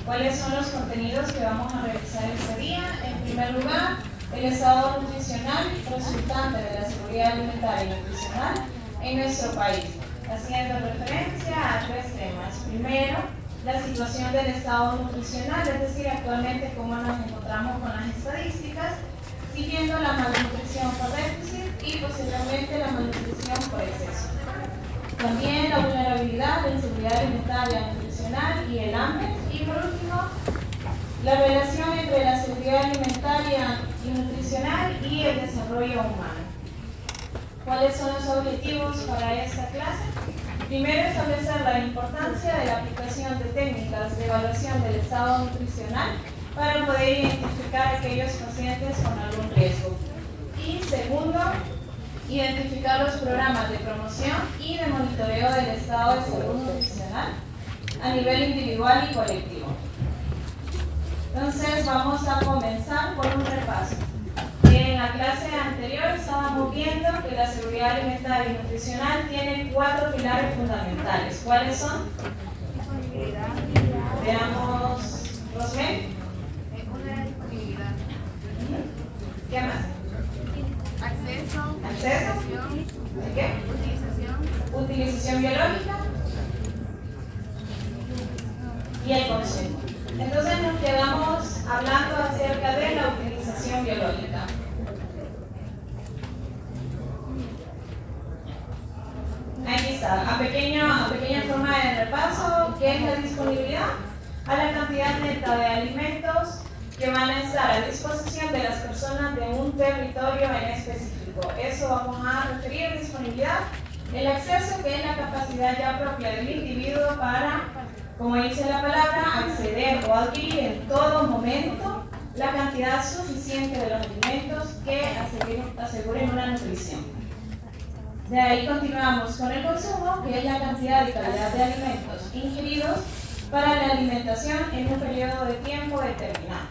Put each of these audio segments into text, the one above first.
¿Cuáles son los contenidos que vamos a revisar este día? En primer lugar, el estado nutricional resultante de la seguridad alimentaria y nutricional en nuestro país, haciendo referencia a tres temas. Primero, la situación del estado nutricional, es decir, actualmente cómo nos encontramos con las estadísticas, siguiendo la malnutrición por déficit y posiblemente la malnutrición por exceso. También la vulnerabilidad de la inseguridad alimentaria y nutricional y el hambre. Y por último, la relación entre la seguridad alimentaria y nutricional y el desarrollo humano. ¿Cuáles son los objetivos para esta clase? Primero, establecer la importancia de la aplicación de técnicas de evaluación del estado nutricional para poder identificar aquellos pacientes con algún riesgo. Y segundo, identificar los programas de promoción y de monitoreo del estado de salud nutricional a nivel individual y colectivo. Entonces vamos a comenzar por un repaso. En la clase anterior estábamos viendo que la seguridad alimentaria y nutricional tiene 4 pilares fundamentales. ¿Cuáles son? Disponibilidad. Veamos, Rosmel. Una disponibilidad. ¿Qué más? Acceso. ¿Acceso? ¿De qué? Utilización. Utilización biológica y el consumo. Entonces nos quedamos hablando acerca de la utilización biológica. Aquí está, a pequeña forma de repaso, ¿qué es la disponibilidad? A la cantidad neta de alimentos que van a estar a disposición de las personas de un territorio en específico. Eso vamos a referir disponibilidad. El acceso, que es la capacidad ya propia del individuo para, como dice la palabra, acceder o adquirir en todo momento la cantidad suficiente de los alimentos que aseguren una nutrición. De ahí continuamos con el consumo, que es la cantidad y calidad de alimentos ingeridos para la alimentación en un periodo de tiempo determinado.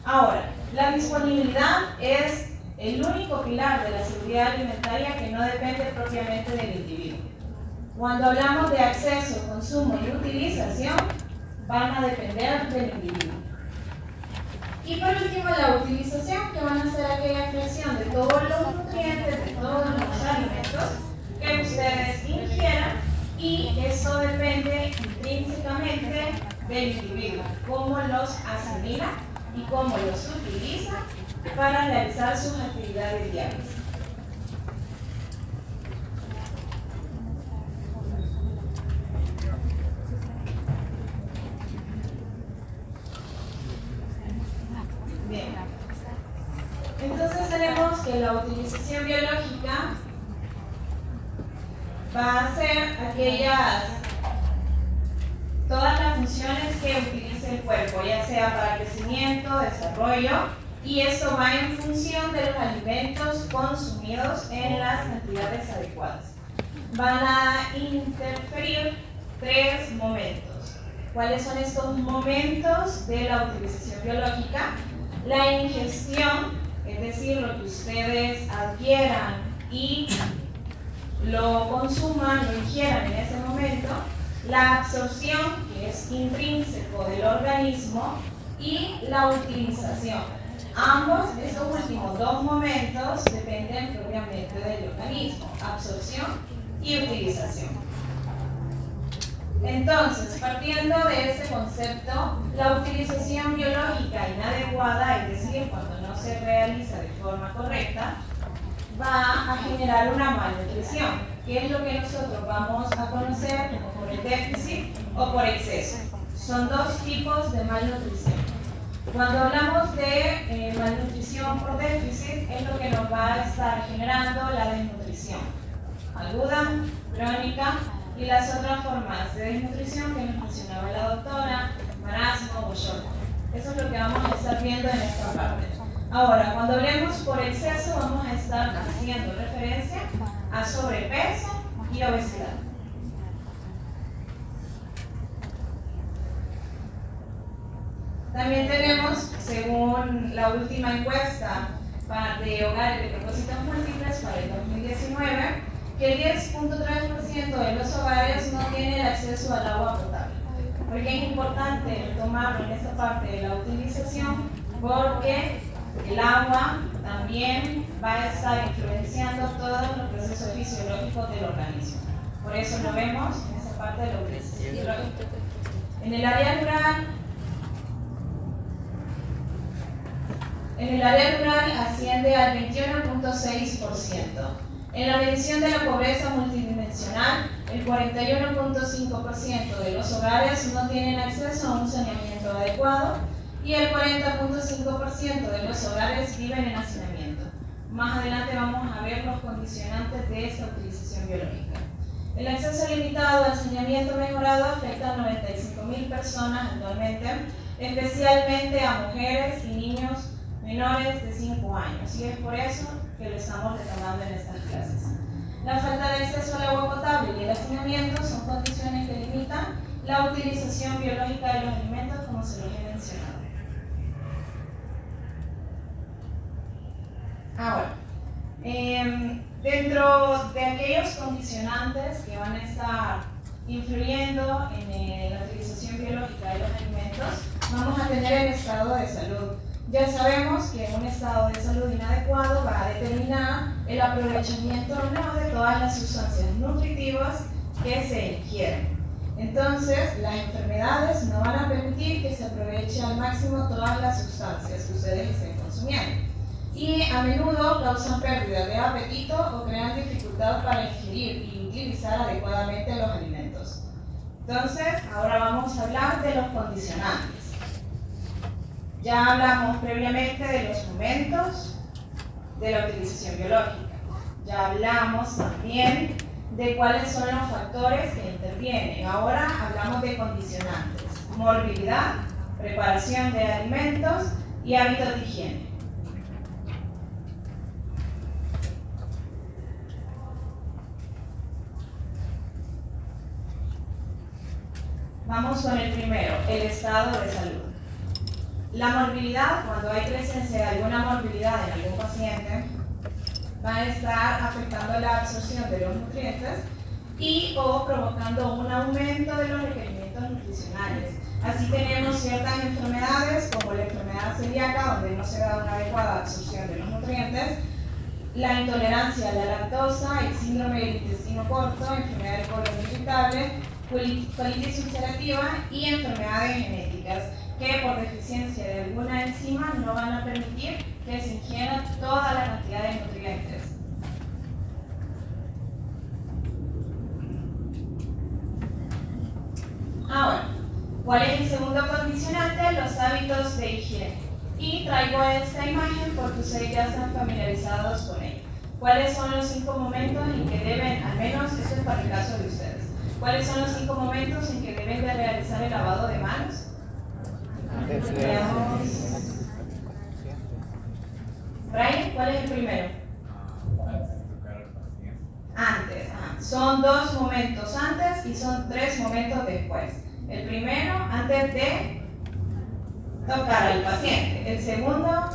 Ahora, la disponibilidad es el único pilar de la seguridad alimentaria que no depende propiamente del individuo. Cuando hablamos de acceso, consumo y utilización, van a depender del individuo. Y por último, la utilización, que van a ser aquella creación de todos los nutrientes, de todos los alimentos que ustedes ingieran, y eso depende intrínsecamente del individuo, cómo los asimila y cómo los utiliza para realizar sus actividades diarias. Bien. Entonces tenemos que la utilización biológica va a ser todas las funciones que utilice el cuerpo, ya sea para crecimiento, desarrollo, y esto va en función de los alimentos consumidos en las cantidades adecuadas. Van a interferir 3 momentos. ¿Cuáles son estos momentos de la utilización biológica? La ingestión, es decir, lo que ustedes adquieran y lo consuman, lo ingieran en ese momento. La absorción, que es intrínseco del organismo, y la utilización. Ambos, estos últimos 2 momentos, dependen propiamente del organismo, absorción y utilización. Entonces, partiendo de este concepto, la utilización biológica inadecuada, es decir, cuando no se realiza de forma correcta, va a generar una malnutrición, que es lo que nosotros vamos a conocer como por el déficit o por exceso. Son 2 tipos de malnutrición. Cuando hablamos de malnutrición por déficit, es lo que nos va a estar generando la desnutrición aguda, crónica y las otras formas de desnutrición que nos mencionaba la doctora, marasmo o shock. Eso es lo que vamos a estar viendo en esta parte. Ahora, cuando hablemos por exceso, vamos a estar haciendo referencia a sobrepeso y obesidad. También tenemos, según la última encuesta de hogares de propósitos múltiples para el 2019, que el 10.3% de los hogares no tienen acceso al agua potable. ¿Por qué es importante tomarlo en esta parte de la utilización? Porque el agua también va a estar influenciando todos los procesos fisiológicos del organismo. Por eso lo vemos en esa parte de la utilización biológica. En el área rural asciende al 21.6%. En la medición de la pobreza multidimensional, el 41.5% de los hogares no tienen acceso a un saneamiento adecuado y el 40.5% de los hogares viven en hacinamiento. Más adelante vamos a ver los condicionantes de esta utilización biológica. El acceso limitado al saneamiento mejorado afecta a 95.000 personas actualmente, especialmente a mujeres y niños menores de 5 años, y es por eso que lo estamos retomando en estas clases. La falta de acceso al agua potable y el hacinamiento son condiciones que limitan la utilización biológica de los alimentos, como se los he mencionado. Ahora, dentro de aquellos condicionantes que van a estar influyendo en la utilización biológica de los alimentos, vamos a tener el estado de salud. Ya sabemos que un estado de salud inadecuado va a determinar el aprovechamiento o no de todas las sustancias nutritivas que se ingieren. Entonces, las enfermedades no van a permitir que se aproveche al máximo todas las sustancias que ustedes estén consumiendo. Y a menudo causan pérdida de apetito o crean dificultad para ingerir y utilizar adecuadamente los alimentos. Entonces, ahora vamos a hablar de los condicionantes. Ya hablamos previamente de los momentos de la utilización biológica. Ya hablamos también de cuáles son los factores que intervienen. Ahora hablamos de condicionantes: morbilidad, preparación de alimentos y hábitos de higiene. Vamos con el primero, el estado de salud. La morbilidad, cuando hay presencia de alguna morbilidad en algún paciente, va a estar afectando la absorción de los nutrientes y o provocando un aumento de los requerimientos nutricionales. Así tenemos ciertas enfermedades como la enfermedad celíaca, donde no se da una adecuada absorción de los nutrientes, la intolerancia a la lactosa, el síndrome del intestino corto, enfermedad del colon irritable, colitis ulcerativa y enfermedades genéticas que por deficiencia de alguna enzima no van a permitir que se ingiera toda la cantidad de nutrientes. Ahora, ¿cuál es el segundo condicionante? Los hábitos de higiene. Y traigo esta imagen porque ustedes ya están familiarizados con ella. ¿Cuáles son los 5 momentos en que deben, al menos esto es para el caso de ustedes, cuáles son los 5 momentos en que deben de realizar el lavado de manos? Brian, ¿cuál es el primero? Antes. Son 2 momentos antes y son 3 momentos después. El primero, antes de tocar al paciente. El segundo,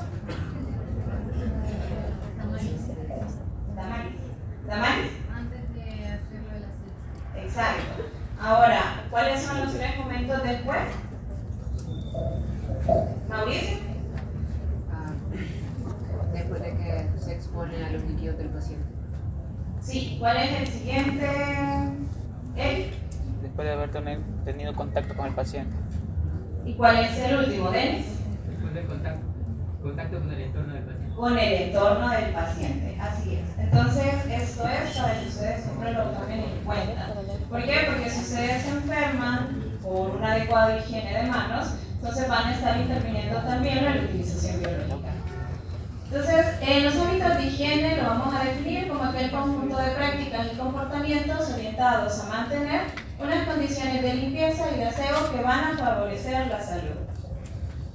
¿Damaris? Antes de hacerlo el ascenso. Exacto. Ahora, ¿cuáles son los 3 momentos después? Mauricio. Después de que se expone a los líquidos del paciente. Sí, ¿cuál es el siguiente? Eric. Después de haber tenido contacto con el paciente. ¿Y cuál es el último, Denis? Después del contacto con el entorno del paciente. Con el entorno del paciente, así es. Entonces, esto es para que ustedes siempre lo tomen en cuenta. ¿Por qué? Porque si ustedes se enferman por una adecuada higiene de manos, entonces van a estar interviniendo también en la utilización biológica. Entonces, los hábitos de higiene lo vamos a definir como aquel conjunto de prácticas y comportamientos orientados a mantener unas condiciones de limpieza y de aseo que van a favorecer la salud.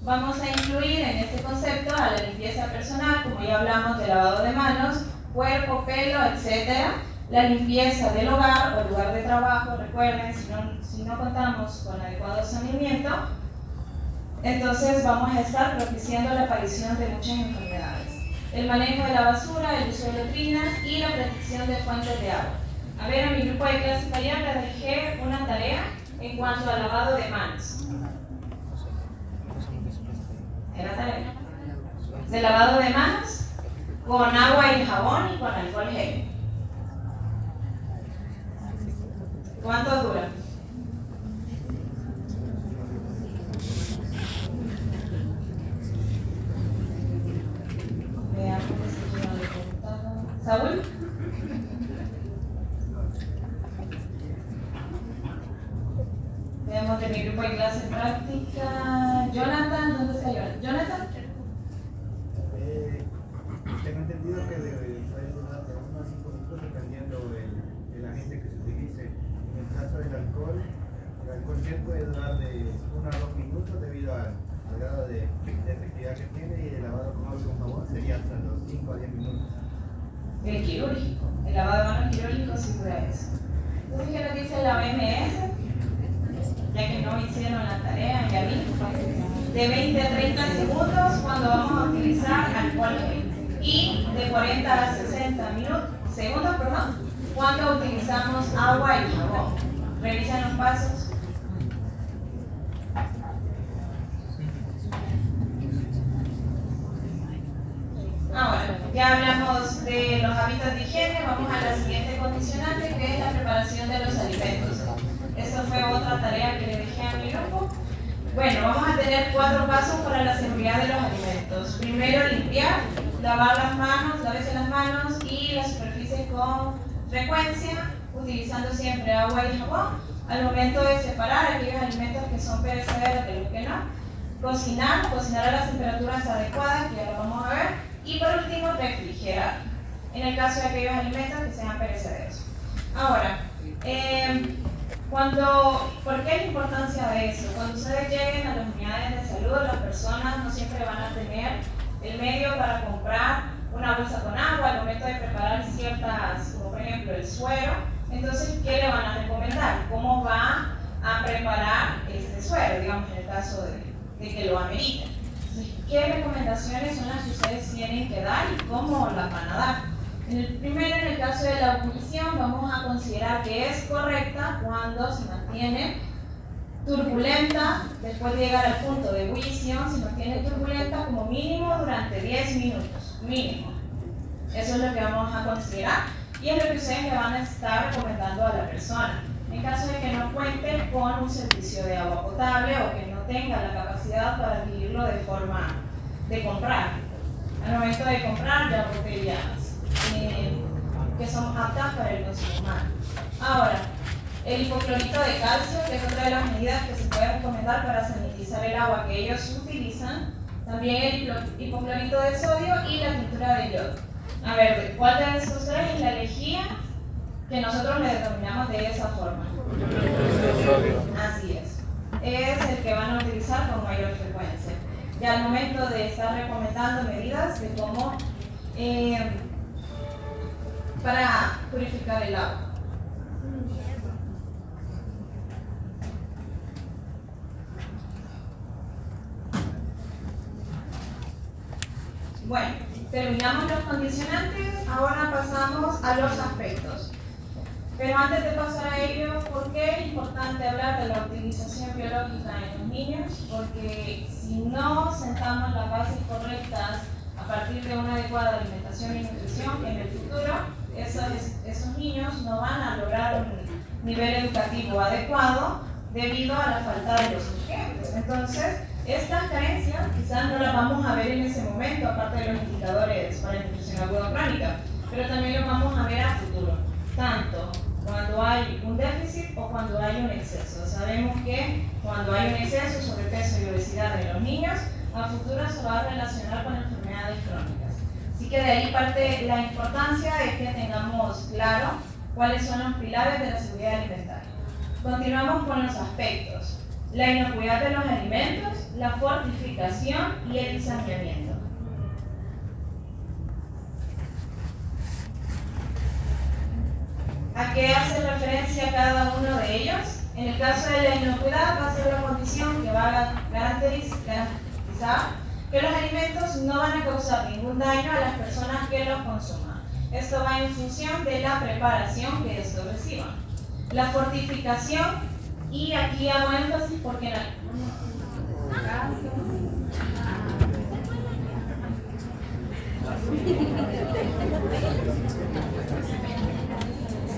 Vamos a incluir en este concepto a la limpieza personal, como ya hablamos de lavado de manos, cuerpo, pelo, etc. La limpieza del hogar o lugar de trabajo, recuerden, si no contamos con adecuado saneamiento, entonces vamos a estar propiciando la aparición de muchas enfermedades. El manejo de la basura, el uso de letrinas y la protección de fuentes de agua. A ver, a mi grupo de clase taller les dejé una tarea en cuanto al lavado de manos. Era tarea. De lavado de manos con agua y jabón y con alcohol gel. ¿Cuánto dura? Veamos si yo no le he preguntado. ¿Saúl? Veamos de mi grupo de clase práctica. Jonathan, ¿dónde está Jonathan? ¿Jonathan? Tengo entendido que puede durar de 1 a 5 minutos dependiendo del agente que se utilice. En el caso del alcohol, el alcohol gel puede durar de 1 a 2 minutos debido al grado de efectividad que tiene, y el lavado con agua y con jabón sería hasta los 5 a 10 minutos. El quirúrgico. El lavado de manos quirúrgico sí dura eso. Entonces, ¿qué nos dice la OMS? Ya que no hicieron la tarea, ya vi, de 20 a 30 segundos cuando vamos a utilizar alcohol gel. Y de 40 a 60 segundos cuando utilizamos agua y jabón. Revisan los pasos. Ahora, ya hablamos de los hábitos de higiene, vamos a la siguiente condicionante, que es la preparación de los alimentos. Esta fue otra tarea que le dejé a mi grupo. Bueno, vamos a tener 4 pasos para la seguridad de los alimentos. Primero, limpiar, lavar las manos, lavarse las manos y las superficies con frecuencia, utilizando siempre agua y jabón. Al momento de separar aquellos alimentos que son perecederos de los que no. Cocinar a las temperaturas adecuadas, que ya lo vamos a ver. Y por último, refrigerar, en el caso de aquellos alimentos que sean perecederos. Ahora, ¿por qué la importancia de eso? Cuando ustedes lleguen a las unidades de salud, las personas no siempre van a tener el medio para comprar una bolsa con agua al momento de preparar ciertas, como por ejemplo el suero. Entonces, ¿qué le van a recomendar? ¿Cómo va a preparar este suero, digamos, en el caso de que lo ameriten? Entonces, ¿qué recomendaciones son las que ustedes tienen que dar y cómo las van a dar? Primero, en el caso de la ebullición, vamos a considerar que es correcta cuando se mantiene turbulenta, después de llegar al punto de ebullición, se mantiene turbulenta como mínimo durante 10 minutos, mínimo. Eso es lo que vamos a considerar y es lo que ustedes le van a estar recomendando a la persona. En caso de que no cuente con un servicio de agua potable o que no tenga la capacidad para adquirirlo de forma de comprar. Al momento de comprar ya botellas que son aptas para el consumo humano. Ahora, el hipoclorito de calcio, que es otra de las medidas que se puede recomendar para sanitizar el agua que ellos utilizan. También el hipoclorito de sodio y la tintura de yodo. A ver, ¿cuál de esos tres es la lejía que nosotros le denominamos de esa forma? Así es. Es el que van a utilizar con mayor frecuencia. Ya al momento de estar recomendando medidas de cómo para purificar el agua. Bueno, terminamos los condicionantes, ahora pasamos a los aspectos. Pero antes de pasar a ello, ¿por qué es importante hablar de la utilización biológica en los niños? Porque si no sentamos las bases correctas a partir de una adecuada alimentación y nutrición, en el futuro esos niños no van a lograr un nivel educativo adecuado debido a la falta de los nutrientes. Entonces, estas carencias quizás no las vamos a ver en ese momento, aparte de los indicadores para nutrición aguda crónica, pero también los vamos a ver a futuro, tanto cuando hay un déficit o cuando hay un exceso. Sabemos que cuando hay un exceso, sobrepeso y obesidad en los niños, a futuro se va a relacionar con enfermedades crónicas. Así que de ahí parte la importancia de que tengamos claro cuáles son los pilares de la seguridad alimentaria. Continuamos con los aspectos: la inocuidad de los alimentos, la fortificación y el saneamiento. ¿A qué hace referencia cada uno de ellos? En el caso de la inocuidad, va a ser la condición que va a garantizar que los alimentos no van a causar ningún daño a las personas que los consuman. Esto va en función de la preparación que estos reciban. La fortificación Y aquí hago énfasis porque en algunos casos.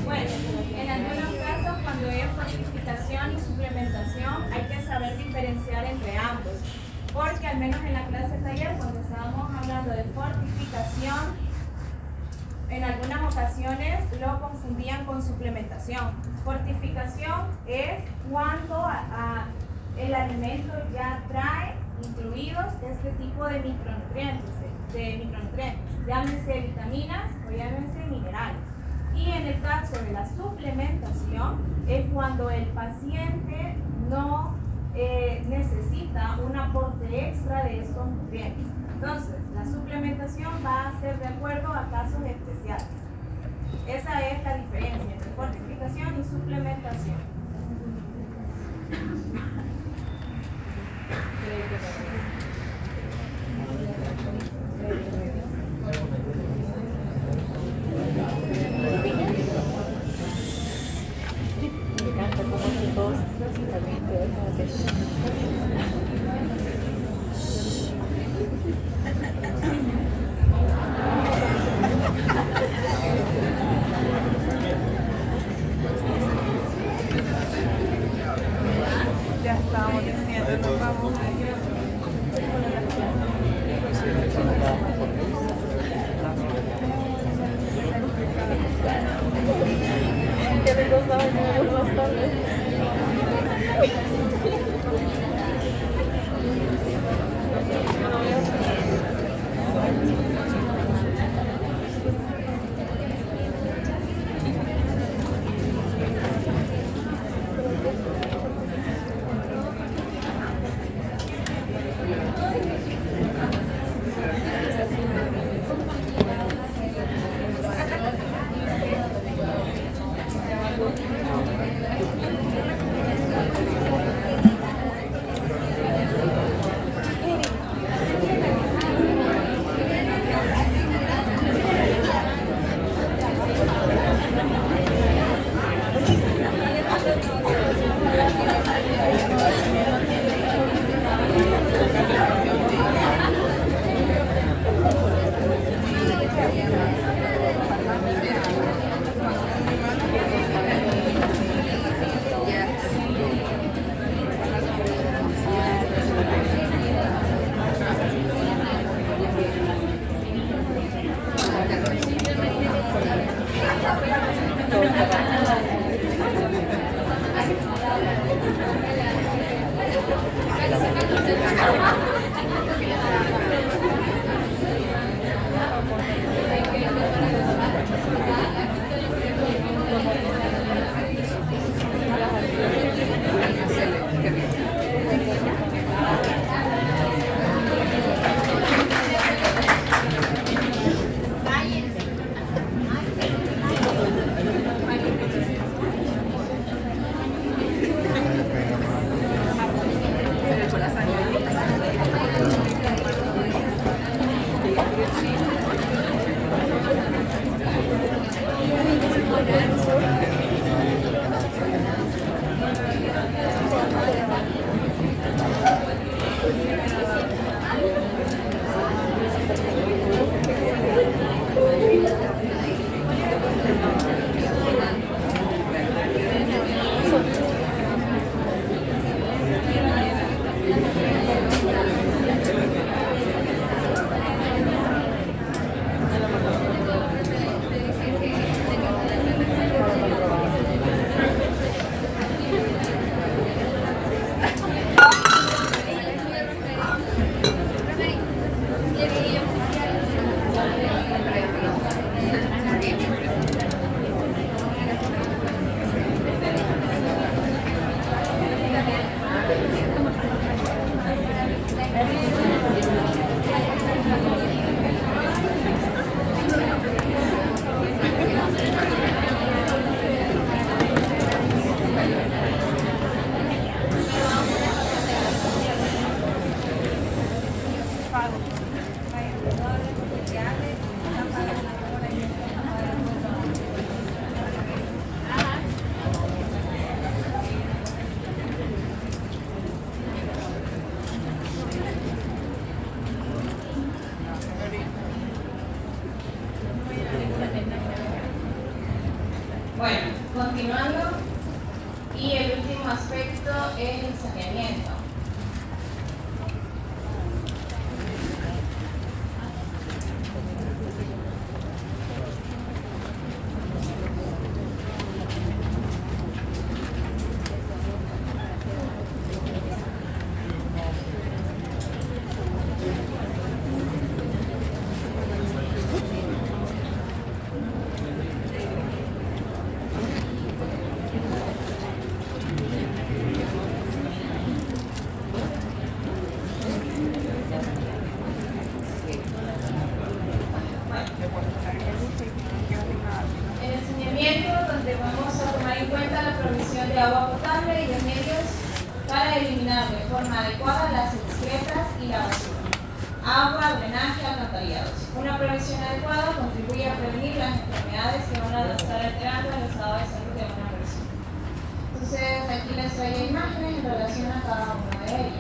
Bueno, en algunos casos cuando hay fortificación y suplementación hay que saber diferenciar entre ambos, porque al menos en la clase taller cuando estábamos hablando de fortificación, en algunas ocasiones lo confundían con suplementación. Fortificación es cuando el alimento ya trae incluidos este tipo de micronutrientes, llámese vitaminas o llámese minerales. Y en el caso de la suplementación es cuando el paciente no necesita un aporte extra de esos nutrientes. Entonces, la suplementación va a ser de acuerdo a casos especiales. Esa es la diferencia entre fortificación y suplementación. Ya estábamos diciendo, nos vamos. Que me costaba muy bastante. adecuada las excretas y la basura. Agua, drenaje, alcantarillados. Una previsión adecuada contribuye a prevenir las enfermedades que van a estar alterando el estado de salud de una persona. Entonces, aquí les traigo imágenes en relación a cada uno de ellos.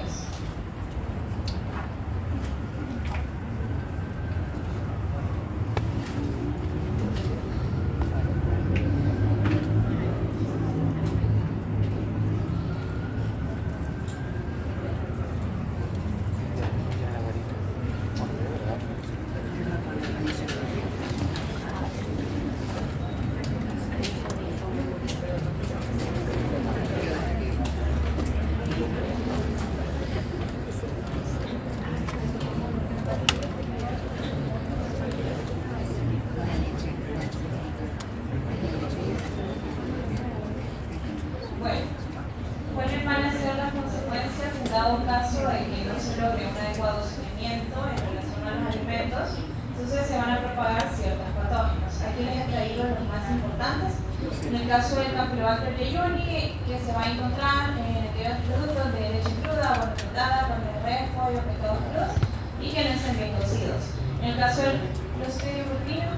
¿Cuáles van a ser las consecuencias en dado caso de que no se logre un adecuado seguimiento en relación a los alimentos? Entonces se van a propagar ciertos patógenos. Aquí les he traído los más importantes. En el caso del Campylobacter jejuni, que se va a encontrar en aquellos productos de leche cruda, agua fermentada, carne de res, pollo, pescados crudos y que no estén bien cocidos. En el caso del Clostridium botulinum,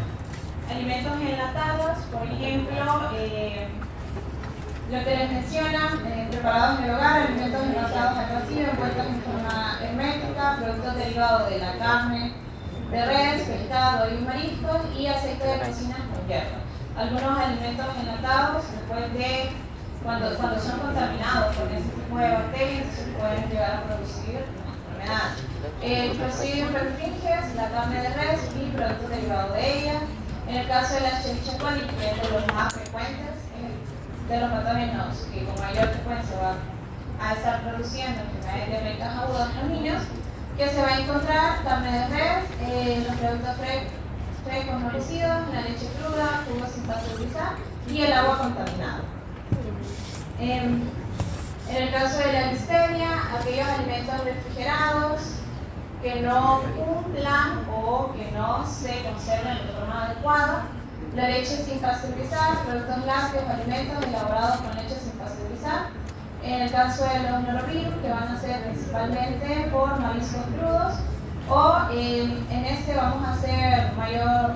alimentos enlatados, por ejemplo, lo que les menciona, preparados en el hogar, alimentos envasados al vacío, envueltos en forma hermética, productos derivados de la carne, de res, pescado y mariscos y aceite de cocina con hierro. Algunos alimentos enlatados, después de cuando son contaminados con ese tipo de bacterias, se pueden llegar a producir enfermedades. El Clostridium perfringens, la carne de res y productos derivados de ella. En el caso de la Escherichia coli, que es de los más frecuentes, de los patógenos que con mayor frecuencia van a estar produciendo enfermedades diarreicas agudas en los niños, que se va a encontrar carne de res, los productos frescos no cocidos, la leche cruda, jugos sin pasteurizar y el agua contaminada. En el caso de la listeria, aquellos alimentos refrigerados que no cumplan o que no se conserven de forma adecuada, la leche sin pasteurizar, productos lácteos, alimentos elaborados con leche sin pasteurizar. En el caso de los norovirus, que van a ser principalmente por mariscos crudos, o en este vamos a hacer mayor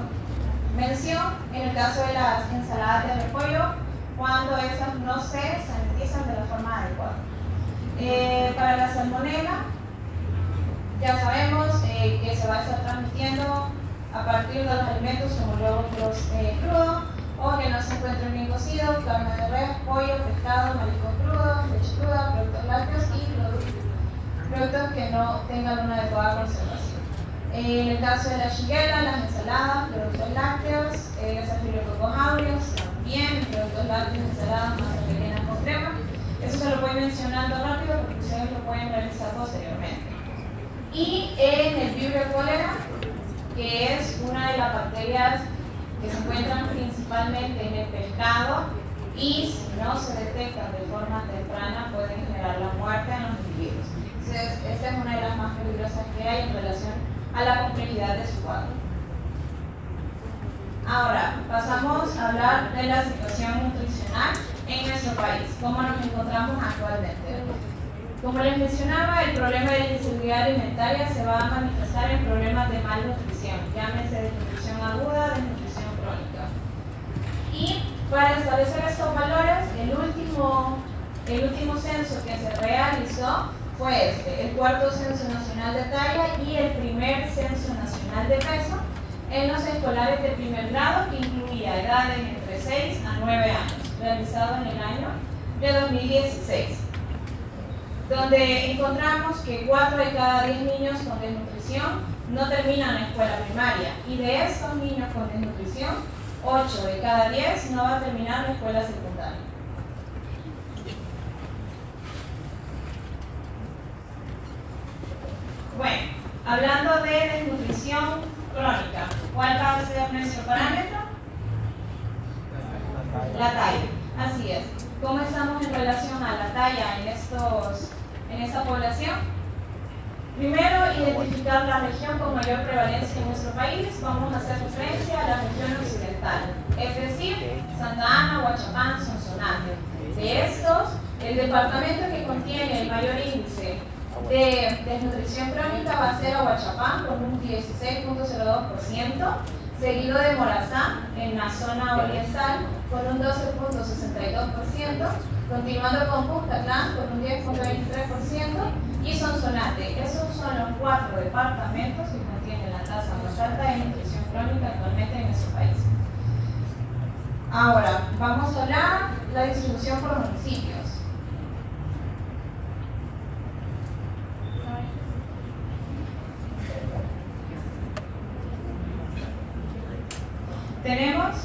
mención en el caso de las ensaladas de repollo, cuando esas no se sanitizan de la forma adecuada. Para la salmonela, ya sabemos que se va a estar transmitiendo a partir de los alimentos como huevos crudos o que no se encuentren bien cocidos, carne de res, pollo, pescado, mariscos crudos, leche cruda, productos lácteos y productos que no tengan una adecuada conservación. En el caso de la shigella, las ensaladas, productos lácteos, Staphylococcus aureus, también productos lácteos, ensaladas, masas rellenas con crema. Eso se lo voy mencionando rápido porque ustedes lo pueden realizar posteriormente. Y en el Vibrio cholera, que es una de las bacterias que se encuentran principalmente en el pescado y si no se detectan de forma temprana pueden generar la muerte en los individuos. Entonces, esta es una de las más peligrosas que hay en relación a la complejidad de su cuadro. Ahora, pasamos a hablar de la situación nutricional en nuestro país, cómo nos encontramos actualmente. Como les mencionaba, el problema de la inseguridad alimentaria se va a manifestar en problemas de malnutrición, llámese desnutrición aguda, desnutrición crónica. Y para establecer estos valores, el último censo que se realizó fue el cuarto censo nacional de talla y el primer censo nacional de peso en los escolares de primer grado, que incluía edades entre 6 a 9 años, realizado en el año de 2016. Donde encontramos que 4 de cada 10 niños con desnutrición no terminan la escuela primaria y de estos niños con desnutrición, 8 de cada 10 no van a terminar la escuela secundaria. Bueno, hablando de desnutrición crónica, ¿cuál va a ser nuestro parámetro? La talla, así es. ¿Cómo estamos en relación a la talla en esta población? Primero, identificar la región con mayor prevalencia en nuestro país. Vamos a hacer referencia a la región occidental, es decir, Santa Ana, Huachapán, Sonsonate. De estos, el departamento que contiene el mayor índice de desnutrición crónica va a ser Ahuachapán con un 16.02%, seguido de Morazán en la zona oriental con un 12.62%, continuando con Cuscatlán con un 10.23% y Sonsonate. Esos son los 4 departamentos que contienen la tasa más alta de nutrición crónica actualmente en nuestro país. Ahora, vamos a hablar de la distribución por municipios. Tenemos,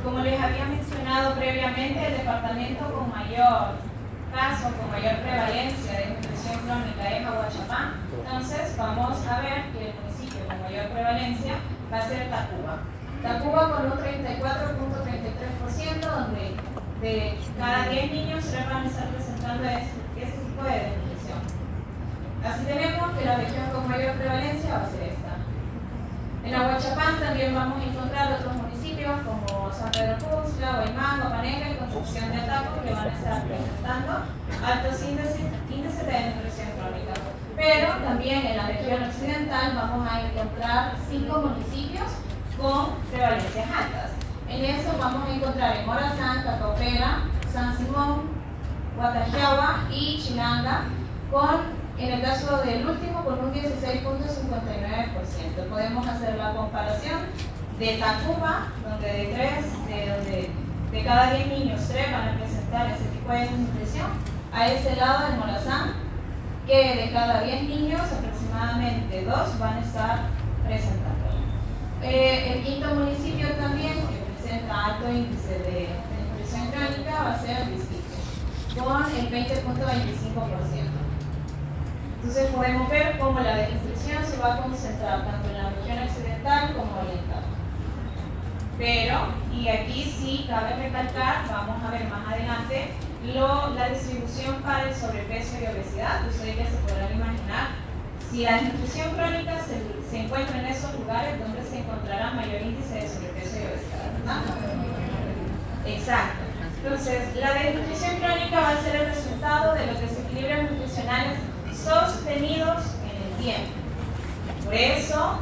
como les había mencionado previamente, el departamento con mayor caso, con mayor prevalencia de nutrición crónica es Ahuachapán. Entonces, vamos a ver que el municipio con mayor prevalencia va a ser Tacuba. Tacuba con un 34.33%, donde de cada 10 niños 3 van a estar presentando este tipo de desnutrición. Así tenemos que la región con mayor prevalencia va a ser esta. En Ahuachapán también vamos a encontrar otros municipios como San Pedro Tuxtla, Guaymán, Guapaneca y Concepción de Ataco, que van a estar presentando altos índices de nutrición crónica. Pero también en la región occidental vamos a encontrar 5 municipios con prevalencias altas. En eso vamos a encontrar en Morazán, Cacaupera, San Simón, Guatajiagua y Chilanga, en el caso del último, con un 16.59%. Podemos hacer la comparación de Tacuba, donde de cada 10 niños 3 van a presentar ese tipo de nutrición, a ese lado de Morazán, que de cada 10 niños aproximadamente 2 van a estar presentando. El quinto municipio también, que presenta alto índice de nutrición crónica, va a ser el distrito, con el 20.25%. Entonces podemos ver cómo la desnutrición se va a concentrar tanto en la región occidental como oriental. Pero, y aquí sí cabe recalcar, vamos a ver más adelante, la distribución para el sobrepeso y obesidad. Ustedes ya se podrán imaginar, si la desnutrición crónica se encuentra en esos lugares donde se encontrará mayor índice de sobrepeso y obesidad, ¿verdad? Exacto. Entonces, la desnutrición crónica va a ser el resultado de los desequilibrios nutricionales sostenidos en el tiempo. Por eso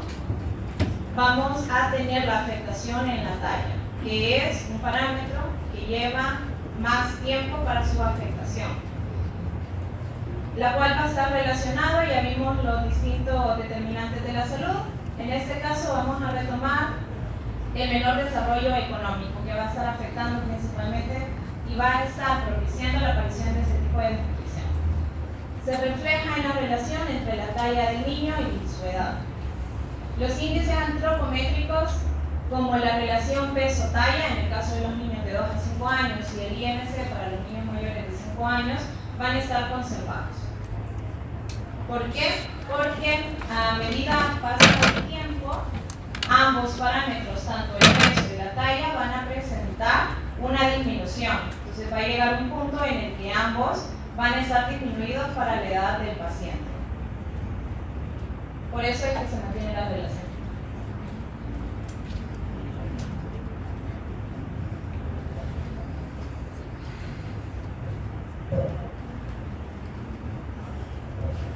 vamos a tener la afectación en la talla, que es un parámetro que lleva más tiempo para su afectación, la cual va a estar relacionado, ya vimos los distintos determinantes de la salud. En este caso vamos a retomar el menor desarrollo económico, que va a estar afectando principalmente y va a estar propiciando la aparición de ese tipo de desnutrición. Se refleja en la relación entre la talla del niño y su edad. Los índices antropométricos, como la relación peso-talla, en el caso de los niños de 2 a 5 años, y el IMC para los niños mayores de 5 años, van a estar conservados. ¿Por qué? Porque a medida que pasa el tiempo, ambos parámetros, tanto el peso y la talla, van a presentar una disminución. Entonces va a llegar un punto en el que ambos van a estar disminuidos para la edad del paciente. Por eso es que se mantiene la relación.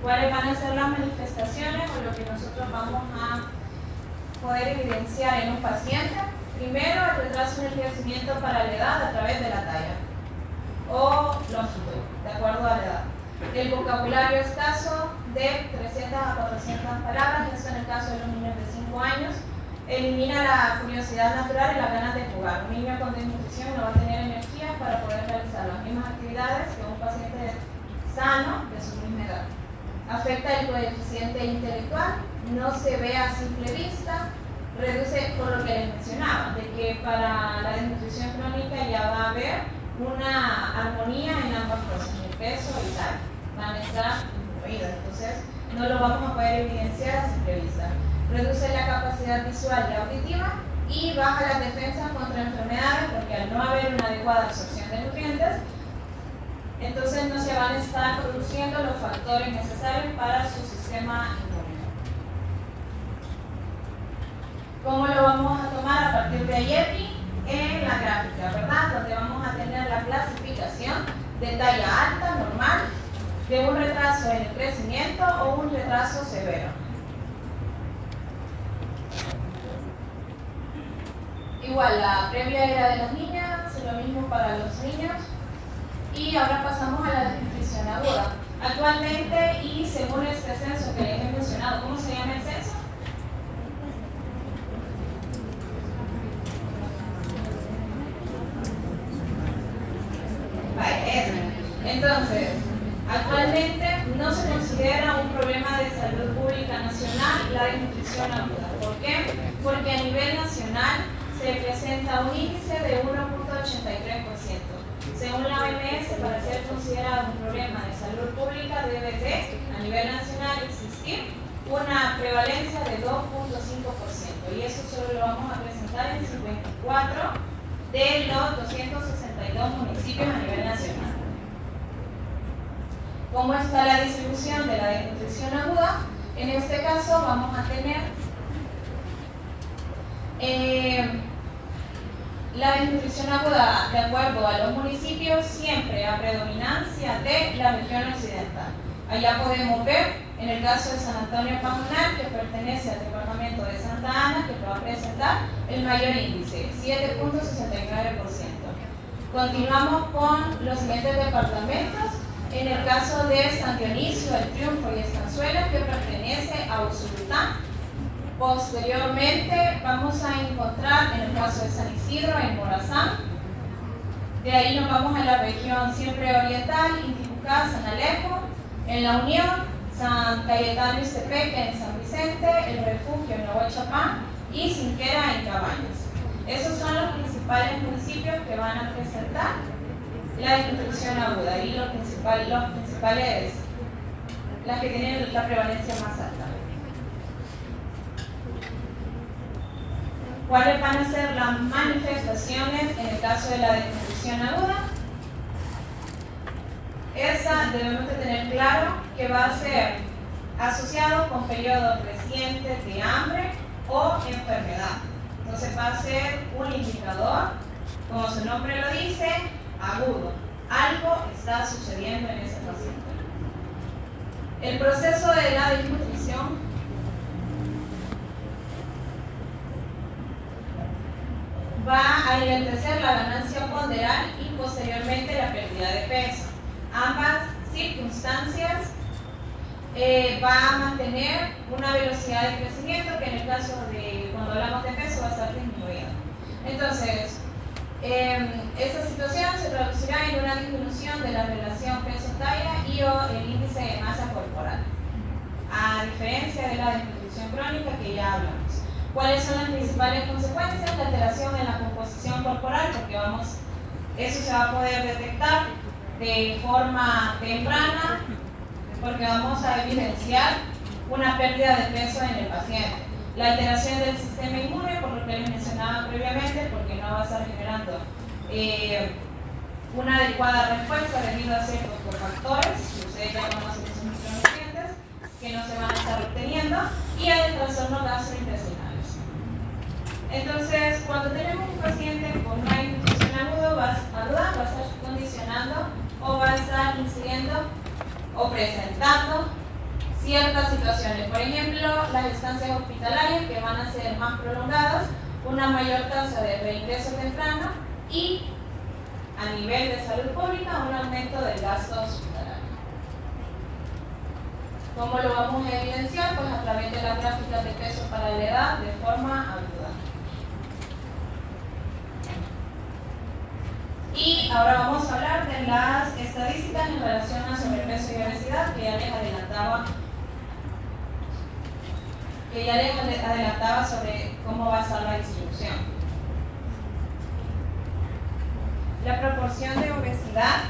¿Cuáles van a ser las manifestaciones o lo que nosotros vamos a poder evidenciar en un paciente? Primero, el retraso en el crecimiento para la edad a través de la talla o longitud, de acuerdo a la edad. El vocabulario escaso de 300 a 400 palabras, eso en el caso de los niños de 5 años. Elimina la curiosidad natural y las ganas de jugar. Un niño con desnutrición no va a tener energía para poder realizar las mismas actividades que un paciente sano de su misma edad. Afecta el coeficiente intelectual, no se ve a simple vista, reduce, por lo que les mencionaba, de que para la desnutrición crónica ya va a haber una armonía en ambas cosas, el peso y tal, van a estar incluidas, entonces no lo vamos a poder evidenciar a simple vista. Reduce la capacidad visual y auditiva y baja las defensas contra enfermedades, porque al no haber una adecuada absorción de nutrientes, entonces no se van a estar produciendo los factores necesarios para su sistema inmune. ¿Cómo lo vamos a tomar a partir de ayer? En la gráfica, ¿verdad? Donde vamos a tener la clasificación de talla alta, normal, de un retraso en el crecimiento o un retraso severo. Igual, la previa era de las niñas, lo mismo para los niños. Y ahora pasamos a la desnutrición aguda. Actualmente, y según este censo que les he mencionado, ¿cómo se llama el censo? Entonces, actualmente no se considera un problema de salud pública nacional la desnutrición aguda. ¿Por qué? Porque a nivel nacional se presenta un índice de 1.83%. Según la OMS, para ser considerado un problema de salud pública debe de, a nivel nacional, existir una prevalencia de 2.5%. Y eso solo lo vamos a presentar en 54 de los 262 municipios a nivel nacional. ¿Cómo está la distribución de la desnutrición aguda? En este caso vamos a tener la desnutrición aguda de acuerdo a los municipios siempre a predominancia de la región occidental. Allá podemos ver en el caso de San Antonio Pajonal, que pertenece al departamento de Santa Ana, que va a presentar el mayor índice, 7.69%. Continuamos con los siguientes departamentos. En el caso de San Dionisio, El Triunfo y Estanzuela, que pertenece a Usulután. Posteriormente vamos a encontrar en el caso de San Isidro, en Morazán. De ahí nos vamos a la región siempre oriental, Intibucá, San Alejo, en La Unión, San Cayetano y Ixtepeque en San Vicente, El Refugio en Nahuachapán y Sinquera en Cabañas. Esos son los principales municipios que van a presentar la desnutrición aguda y los principales, las que tienen la prevalencia más alta. ¿Cuáles van a ser las manifestaciones en el caso de la desnutrición aguda? Esa debemos de tener claro que va a ser asociado con periodos recientes de hambre o enfermedad. Entonces va a ser un indicador, como su nombre lo dice, agudo. Algo está sucediendo en ese paciente. El proceso de la desnutrición va a enlentecer la ganancia ponderal y posteriormente la pérdida de peso. Ambas circunstancias va a mantener una velocidad de crecimiento que en el caso de cuando hablamos de peso va a estar disminuida. Entonces, esta situación se traducirá en una disminución de la relación peso-talla y o el índice de masa corporal, a diferencia de la desnutrición crónica que ya hablamos. ¿Cuáles son las principales consecuencias? La alteración en la composición corporal, porque eso se va a poder detectar de forma temprana, porque vamos a evidenciar una pérdida de peso en el paciente. La alteración del sistema inmune, por lo que les mencionaba previamente, porque no va a estar generando una adecuada respuesta debido a ciertos cofactores, que ustedes ya conocen que son micronutrientes, que no se van a estar obteniendo, y al trastorno gastrointestinales. Entonces, cuando tenemos un paciente con una desnutrición aguda, va a estar condicionando o va a estar incidiendo o presentando ciertas situaciones. Por ejemplo, las estancias hospitalarias que van a ser más prolongadas, una mayor tasa de reingreso temprano y a nivel de salud pública un aumento del gasto hospitalario. ¿Cómo lo vamos a evidenciar? Pues a través de las gráficas de peso para la edad de forma aguda. Y ahora vamos a hablar de las estadísticas en relación a sobrepeso y obesidad que ya les adelantaba sobre cómo va a estar la distribución. La proporción de obesidad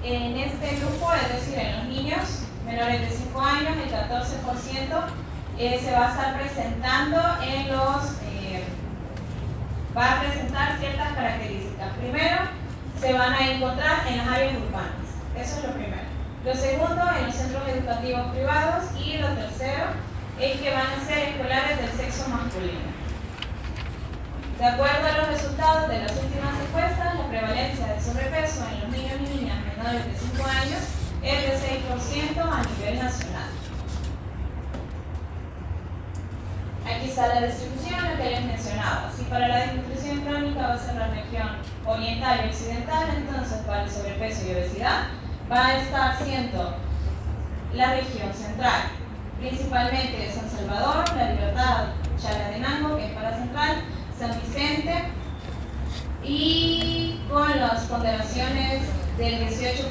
en este grupo, es decir, en los niños menores de 5 años, el 14% se va a estar presentando en va a presentar ciertas características. Primero, se van a encontrar en las áreas urbanas. Eso es lo primero. Lo segundo, en los centros educativos privados. Y lo tercero, es que van a ser escolares del sexo masculino. De acuerdo a los resultados de las últimas encuestas, la prevalencia de sobrepeso en los niños y niñas menores de 5 años es de 6% a nivel nacional. Aquí está la distribución, lo que les mencionaba. Si para la desnutrición crónica va a ser la región oriental y occidental, entonces para el sobrepeso y obesidad va a estar siendo la región central, principalmente de San Salvador, La Libertad, Chalatenango, que es para central, San Vicente, y con las ponderaciones del 18%,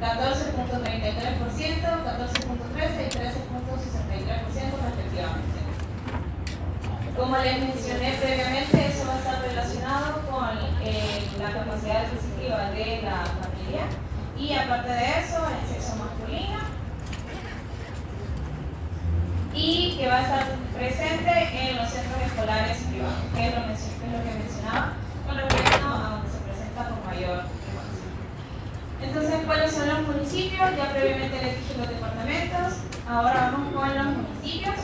14.33%, 14.13% y 13.63% respectivamente. Como les mencioné previamente, eso va a estar relacionado con la capacidad adquisitiva de la familia y aparte de eso, el sexo masculino, y que va a estar presente en los centros escolares privados, que es lo que mencionaba con respecto a donde se presenta con mayor frecuencia. Entonces, ¿cuáles son los municipios? Ya previamente les dije los departamentos, ahora vamos con los municipios.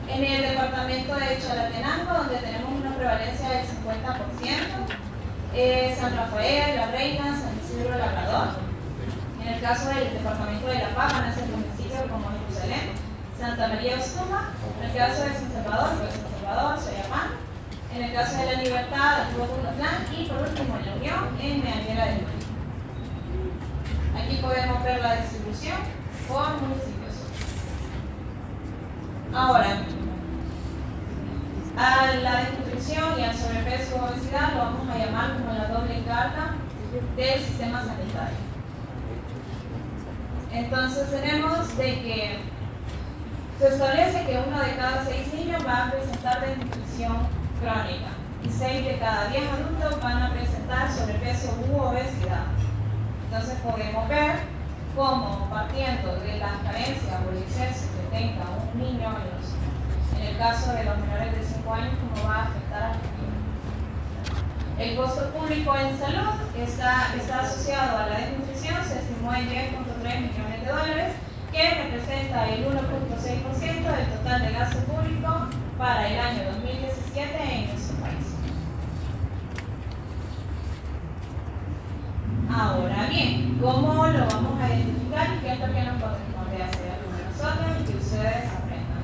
En el departamento de Chalatenango, donde tenemos una prevalencia del 50%, San Rafael, La Reina, San Isidro, Labrador. En el caso del departamento de La Paz, van a ser municipios como Jerusalén, Santa María Ostuma. En el caso de San Salvador, pues San Salvador, Soyapán. En el caso de La Libertad, Huacunatlán. Y por último, en La Unión, en Meanera del Mar. Aquí podemos ver la distribución por municipios. Ahora, a la desnutrición y al sobrepeso o obesidad lo vamos a llamar como la doble carga del sistema sanitario. Entonces tenemos de que se establece que 1 de cada 6 niños va a presentar desnutrición crónica y 6 de cada 10 adultos van a presentar sobrepeso u obesidad. Entonces podemos ver cómo, partiendo de las carencias o el exceso que tenga un niño en el caso de los menores de 5 años, cómo va a afectar al niño. El costo público en salud está asociado a la desnutrición, se estimó en $10.3 millones, que representa el 1.6% del total de gasto público para el año 2017 en nuestro país. Ahora bien, ¿cómo lo vamos a identificar y qué es lo que nos corresponde hacer a nosotros y que ustedes aprendan?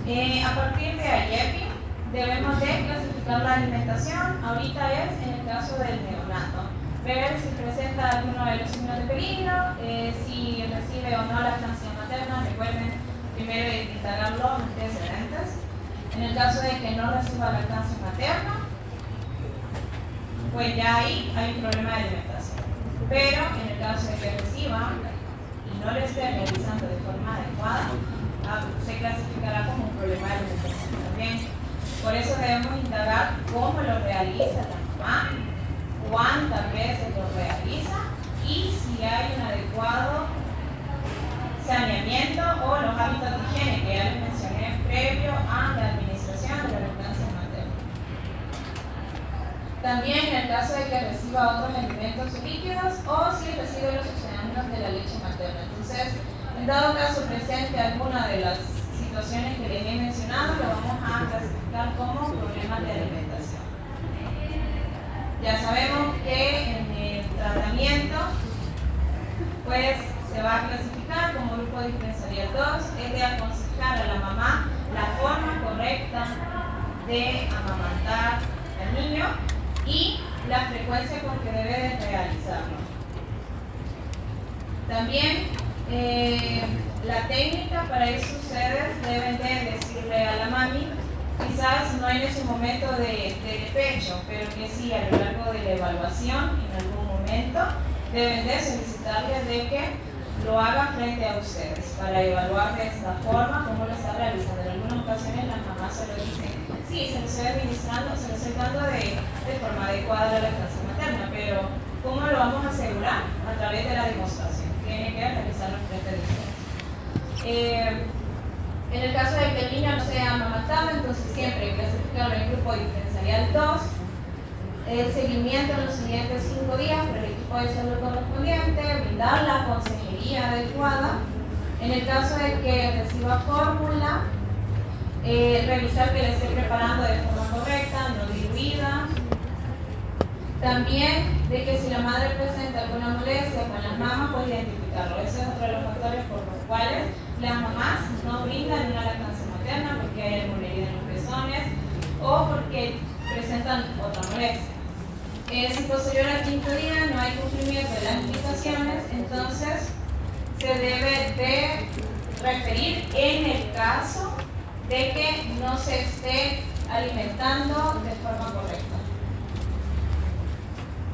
A partir de IEPI debemos de clasificar la alimentación. Ahorita es en el caso del neonato, ver si presenta alguno de los signos de peligro, si recibe o no lactancia materna. Recuerden primero indagar los antecedentes. En el caso de que no reciba lactancia materna, pues ya ahí hay un problema de alimentación. Pero en el caso de que reciba y no lo esté realizando de forma adecuada, se clasificará como un problema de alimentación también. Por eso debemos indagar cómo lo realiza la mamá, cuántas veces lo realiza y si hay un adecuado saneamiento o los hábitos de higiene que ya les mencioné previo a la administración de la lactancia materna. También en el caso de que reciba otros alimentos líquidos o si recibe los sucedáneos de la leche materna. Entonces, en dado caso presente alguna de las situaciones que les he mencionado, lo vamos a clasificar como problemas de alimentación. Ya sabemos que en el tratamiento pues se va a clasificar como grupo diferencial 2, es de aconsejar a la mamá la forma correcta de amamantar al niño y la frecuencia con que debe de realizarlo. También la técnica, para eso ustedes deben de decirle a la mami, quizás no en ese momento de pecho, pero que sí a lo largo de la evaluación, en algún momento, deben de solicitarles de que lo haga frente a ustedes para evaluar de esta forma cómo lo está realizando. En algunas ocasiones las mamás se lo dicen, sí, se lo estoy administrando, se lo estoy dando de forma adecuada a la lactancia materna, pero ¿cómo lo vamos a asegurar? A través de la demostración. Tiene que realizarlo frente a ustedes. En el caso de que el niño no sea amamantado, entonces siempre hay que clasificarlo en el grupo diferencial 2. El seguimiento en los siguientes 5 días por el equipo de salud correspondiente, brindar la consejería adecuada. En el caso de que reciba fórmula, revisar que le esté preparando de forma correcta, no diluida. También de que si la madre presenta alguna molestia con las mamas, pues identificarlo. Ese es otro de los factores por los cuales las mamás no brindan una lactancia materna, porque hay alguna herida en los pezones o porque presentan otra molestia. Si posterior al quinto día no hay cumplimiento de las indicaciones, entonces se debe de referir en el caso de que no se esté alimentando de forma correcta.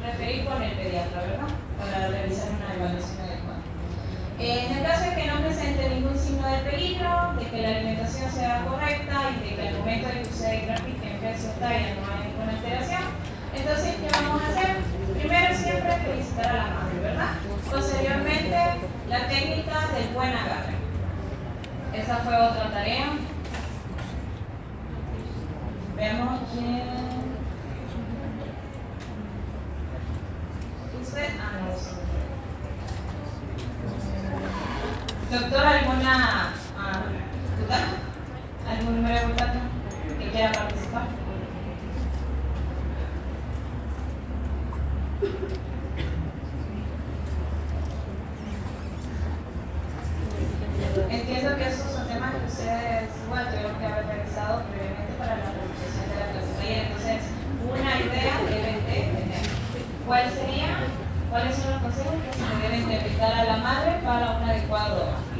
Referir con el pediatra, ¿verdad? Para realizar una evaluación adecuada. En el caso de que no presente ningún signo de peligro, de que la alimentación sea correcta y de que al momento de que usted grafique en peso o talla no hay ninguna alteración, entonces, ¿qué vamos a hacer? Primero siempre felicitar a la madre, ¿verdad? Posteriormente, la técnica del buen agarre. Esa fue otra tarea. Veamos quién. ¿Usted? Ah, no, sí. Doctor, ¿alguna duda? ¿Algún número de contacto que quiera participar? Entiendo que esos son temas que ustedes igual tuvieron que haber realizado previamente para la realización de la clase. Entonces, una idea deben de tener. ¿Cuáles son los consejos que se le deben de aplicar a la madre para un adecuado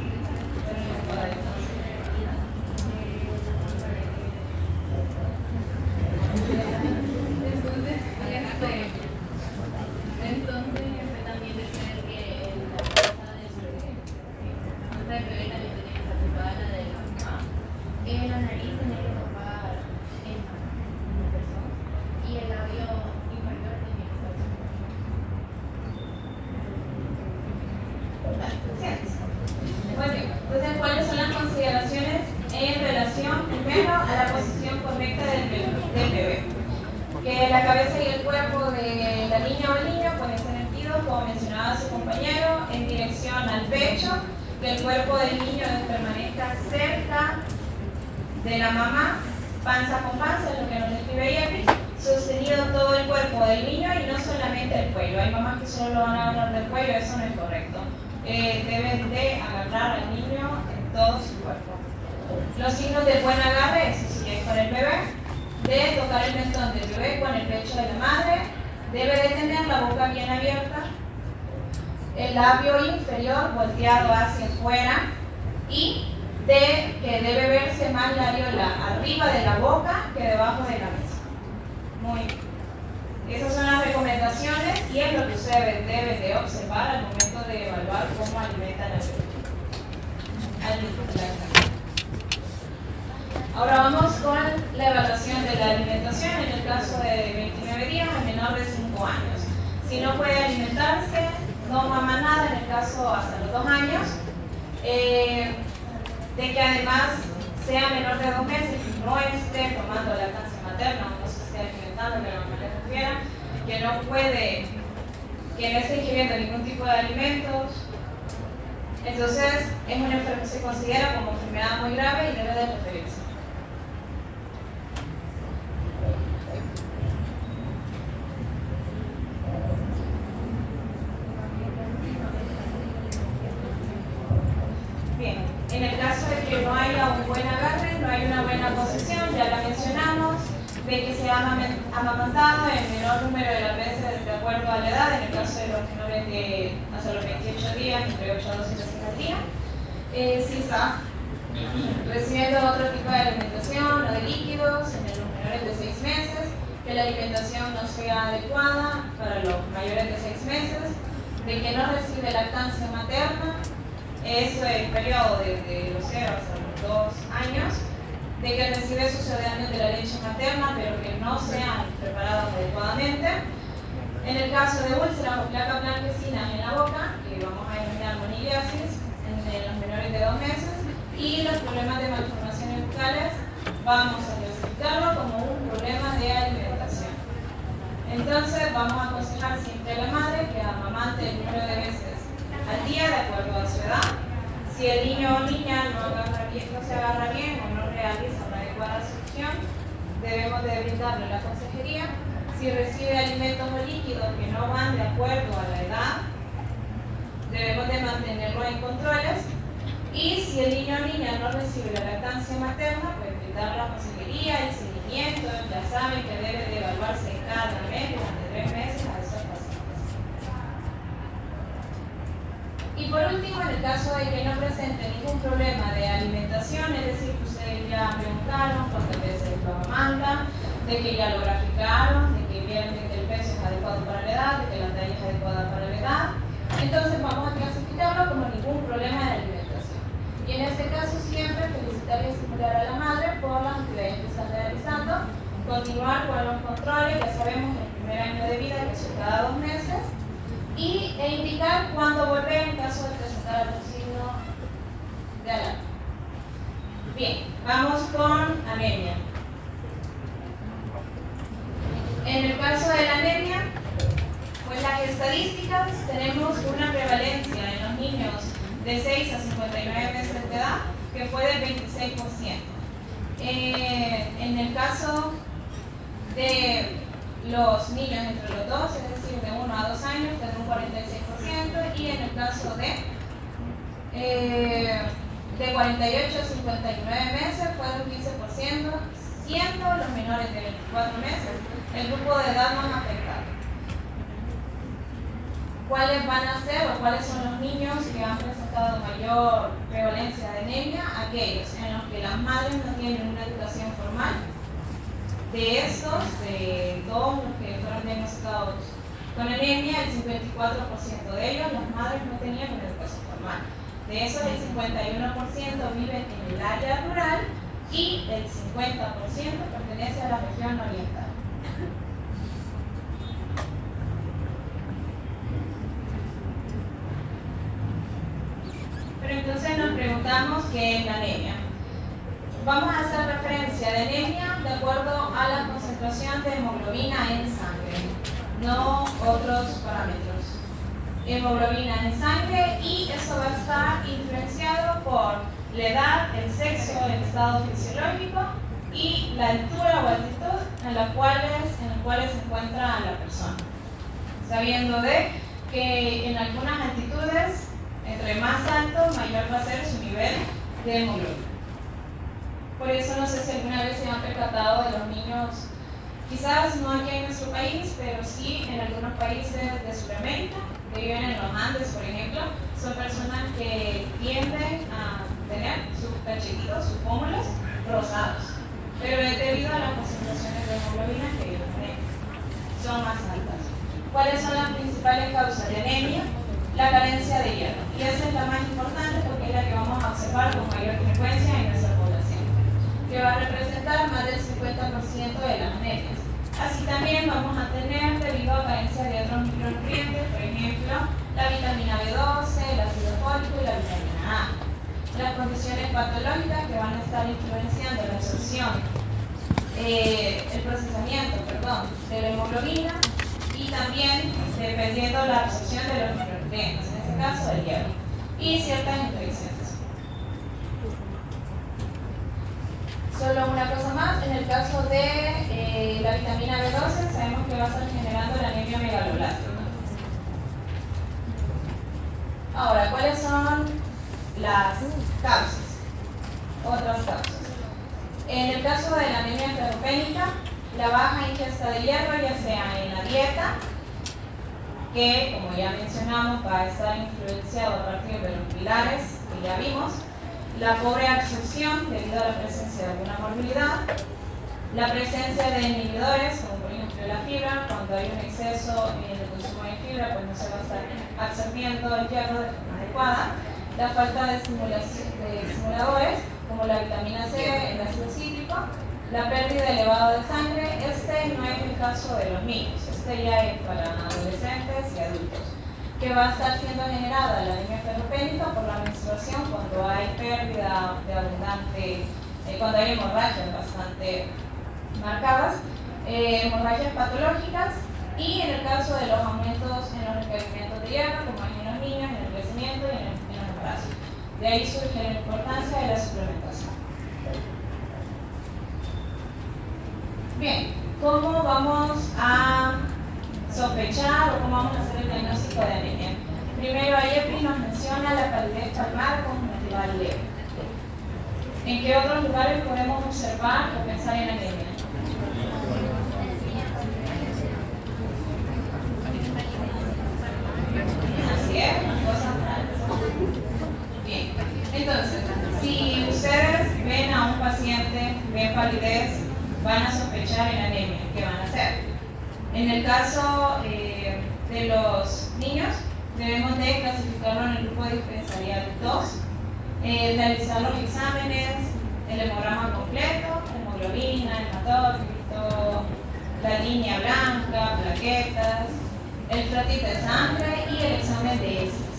Entonces, ¿cuáles son las consideraciones en relación, primero, a la posición correcta del bebé? Que la cabeza y el cuerpo de la niña o el niño, pues estén erguidos, como mencionaba su compañero, en dirección al pecho, que el cuerpo del niño permanezca cerca de la mamá, panza con panza, es lo que nos describe Jeffrey, sostenido todo el cuerpo del niño y no solamente el cuello. Hay mamás que solo lo van a agarrar del cuello, eso no es correcto. Deben de agarrar al niño en todo su cuerpo. Los signos del buen agarre, eso sí es para el bebé, de tocar el mentón del bebé con el pecho de la madre, debe de tener la boca bien abierta, el labio inferior volteado hacia afuera y de que debe verse más la areola arriba de la boca que debajo de la mesa. Muy bien. Esas son las recomendaciones y es lo que ustedes deben de observar al momento de evaluar cómo alimentan al bebé. Ahora vamos con la evaluación de la alimentación en el caso de 29 días al menor de 5 años. Si no puede alimentarse, no mama nada, en el caso hasta los 2 años. De que además sea menor de 2 meses y no esté tomando lactancia materna o no se esté alimentando, que la mamá le refiera, que no puede, que no esté ingiriendo ningún tipo de alimentos, entonces se considera como enfermedad muy grave y debe de referirse. Bien, en el caso de que no haya un buen agarre, no hay una buena posición, ya la mencionamos, de que se ha amamantado el menor número de las veces de acuerdo a la edad, en el caso de los menores de hasta los 28 días, entre 8 a 12 veces al día. Si está recibiendo otro tipo de alimentación o de líquidos en los menores de 6 meses, que la alimentación no sea adecuada para los mayores de 6 meses, de que no recibe lactancia materna, eso es el periodo desde los 0 hasta los 2 años, de que recibe sucedáneos de la leche materna, pero que no sean preparados adecuadamente. En el caso de úlceras o placas blanquecinas en la boca, que vamos a denominar moniliasis, en los menores de 2 meses, y los problemas de malformaciones bucales, vamos a clasificarlo como un problema de alimentación. Entonces, vamos a aconsejar siempre a la madre que amamante el número de veces al día, de acuerdo a su edad. Si el niño o niña no se agarra bien o no realiza una adecuada succión, debemos de brindarle la consejería. Si recibe alimentos o líquidos que no van de acuerdo a la edad, debemos de mantenerlo en controles. Y si el niño o niña no recibe la lactancia materna, pues brindar la consejería, el seguimiento. Ya saben que debe de evaluarse cada mes durante 3 meses a esos pacientes. Y por último, en el caso de que no presente ningún problema de alimentación, es decir, que ustedes ya preguntaron cuántas veces lo amamantan, de que ya lo graficaron, de que vieron que el peso es adecuado para la edad, de que la talla es adecuada para la edad, entonces vamos a clasificarlo como ningún problema de alimentación. Y en este caso siempre felicitar y estimular a la madre por las actividades que está realizando, continuar con los controles, ya sabemos el primer año de vida, que son cada 2 meses, e indicar cuándo volver en caso de presentar algún signo de alarma. Bien, vamos con anemia. En el caso de la anemia, pues las estadísticas, tenemos una prevalencia en los niños de 6 a 59 meses de edad que fue del 26%. En el caso de los niños entre los 2, es decir, de 1 a 2 años, fue de un 46%, y en el caso de 48 a 59 meses fue de un 15%, siendo los menores de 24 meses el grupo de edad más afectado. ¿Cuáles van a ser o cuáles son los niños que han presentado mayor prevalencia de anemia? Aquellos en los que las madres no tienen una educación formal. De estos, de todos los que fueron diagnosticados con anemia, el 54% de ellos, las madres no tenían una educación formal. De esos, el 51% viven en el área rural y el 50% pertenece a la región oriental. Pero entonces nos preguntamos qué es la anemia. Vamos a hacer referencia de anemia de acuerdo a la concentración de hemoglobina en sangre, no otros parámetros. Hemoglobina en sangre, y eso va a estar influenciado por la edad, el sexo, el estado fisiológico y la altura o altitud en las cuales se encuentra la persona. Sabiendo de que en algunas altitudes, entre más alto, mayor va a ser su nivel de hemoglobina. Por eso no sé si alguna vez se han percatado de los niños, quizás no aquí en nuestro país, pero sí en algunos países de Sudamérica, que viven en los Andes, por ejemplo, son personas que tienden a tener sus cachetitos, sus pómulos rosados, pero es debido a las concentraciones de hemoglobina que ellos tienen, son más altas. ¿Cuáles son las principales causas de anemia? La carencia de hierro, y esa es la más importante porque es la que vamos a observar con mayor frecuencia en nuestra población, que va a representar más del 50% de las anemias. Así también vamos a tener, debido a carencia de otros micronutrientes, por ejemplo, la vitamina B12, el ácido fólico y la vitamina A. Las condiciones patológicas que van a estar influenciando la absorción, el procesamiento, de la hemoglobina, y también dependiendo de la absorción de los micronutrientes, en este caso del hierro, y ciertas infecciones. Solo una cosa más, en el caso de la vitamina B12, sabemos que va a estar generando la anemia megaloblástica. Ahora, ¿cuáles son las causas? Otras causas. En el caso de la anemia ferropénica, la baja ingesta de hierro, ya sea en la dieta, que como ya mencionamos va a estar influenciado a partir de los pilares que ya vimos, la pobre absorción debido a la presencia de alguna morbilidad, la presencia de inhibidores, como por ejemplo la fibra, cuando hay un exceso en el consumo de fibra, pues no se va a estar absorbiendo el hierro de forma adecuada, la falta de estimuladores, como la vitamina C, el ácido cítrico, la pérdida elevada de sangre. Este no es el caso de los niños, este ya es para adolescentes y adultos, que va a estar siendo generada la anemia ferropénica por la menstruación cuando hay pérdida de abundante, cuando hay hemorragias bastante marcadas, hemorragias patológicas, y en el caso de los aumentos en los requerimientos de hierro, como en los niños, en el crecimiento y en los embarazos. De ahí surge la importancia de la suplementación. Bien, ¿cómo vamos a sospechar o cómo vamos a hacer el diagnóstico de anemia. Primero, IEPI nos menciona la palidez palmar conjuntival leve. ¿En qué otros lugares podemos observar o pensar en anemia? Así es, cosas raras. Bien, entonces, si ustedes ven a un paciente, ven palidez, van a sospechar en anemia. ¿Qué van a hacer? En el caso de los niños, debemos de clasificarlo en el grupo diferencial 2, realizar los exámenes, el hemograma completo, hemoglobina, hematócrito, la línea blanca, plaquetas, el frotito de sangre y el examen de heces.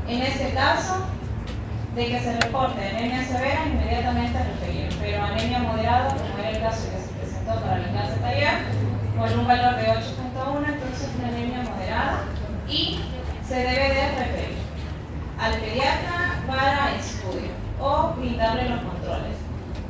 En este caso, de que se reporte anemia severa, inmediatamente referir, pero anemia moderada, como era el caso que se presentó para la clase taller, con un valor de 8.1, entonces una anemia moderada, y se debe de referir al pediatra para estudio o brindarle los controles,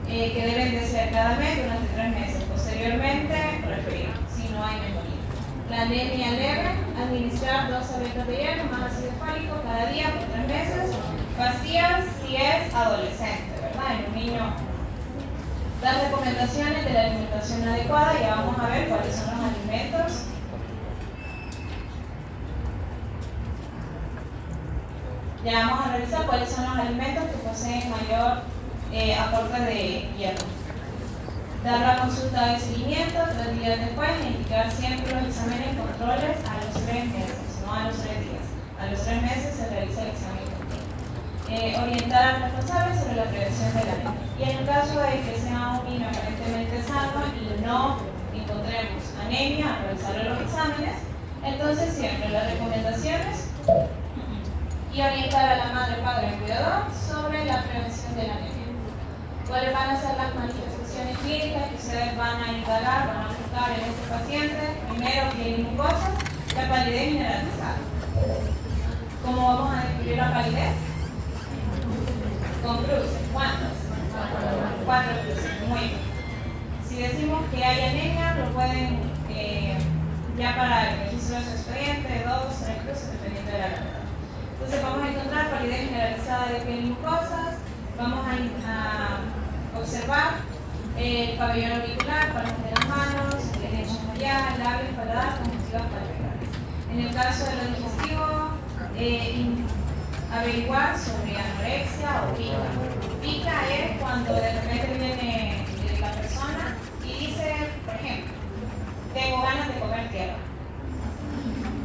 que deben de ser cada mes durante 3 meses. Posteriormente, referir si no hay mejoría. La anemia leve, administrar 2 tabletas de hierro más ácido fólico cada día por 3 meses. Pastillas si es adolescente, ¿verdad? En un niño. Las recomendaciones de la alimentación adecuada, ya vamos a ver cuáles son los alimentos. Ya vamos a revisar cuáles son los alimentos que poseen mayor aporte de hierro. Dar la consulta de seguimiento 3 días después e indicar siempre los exámenes y controles a los 3 meses, no a los 3 días. A los 3 meses se realiza el examen y control. Orientar al responsable sobre la prevención de la anemia. Y en el caso de que sea un niño aparentemente sano y no encontremos anemia al realizarle los exámenes, entonces siempre las recomendaciones y orientar a la madre, padre y cuidador sobre la prevención de la anemia. ¿Cuáles van a ser las manifestaciones clínicas que ustedes van a indagar, van a buscar en este paciente? Primero, piel y mucosa, la palidez generalizada. ¿Cómo vamos a describir la palidez? Con cruces. ¿Cuántas? 4 cruces. Muy bien. Si decimos que hay anemia, lo pueden, ya para el registro de su expediente, 2 o 3 cruces, dependiendo de la gravedad. Entonces vamos a encontrar palidez generalizada de piel y mucosas, vamos a observar el pabellón auricular, palmas de las manos, el lecho morial, labios, paladar, conjuntivas palpebrales. En el caso de lo digestivo, averiguar sobre anorexia o pica. Pica es cuando de repente viene la persona y dice, por ejemplo, tengo ganas de comer tierra.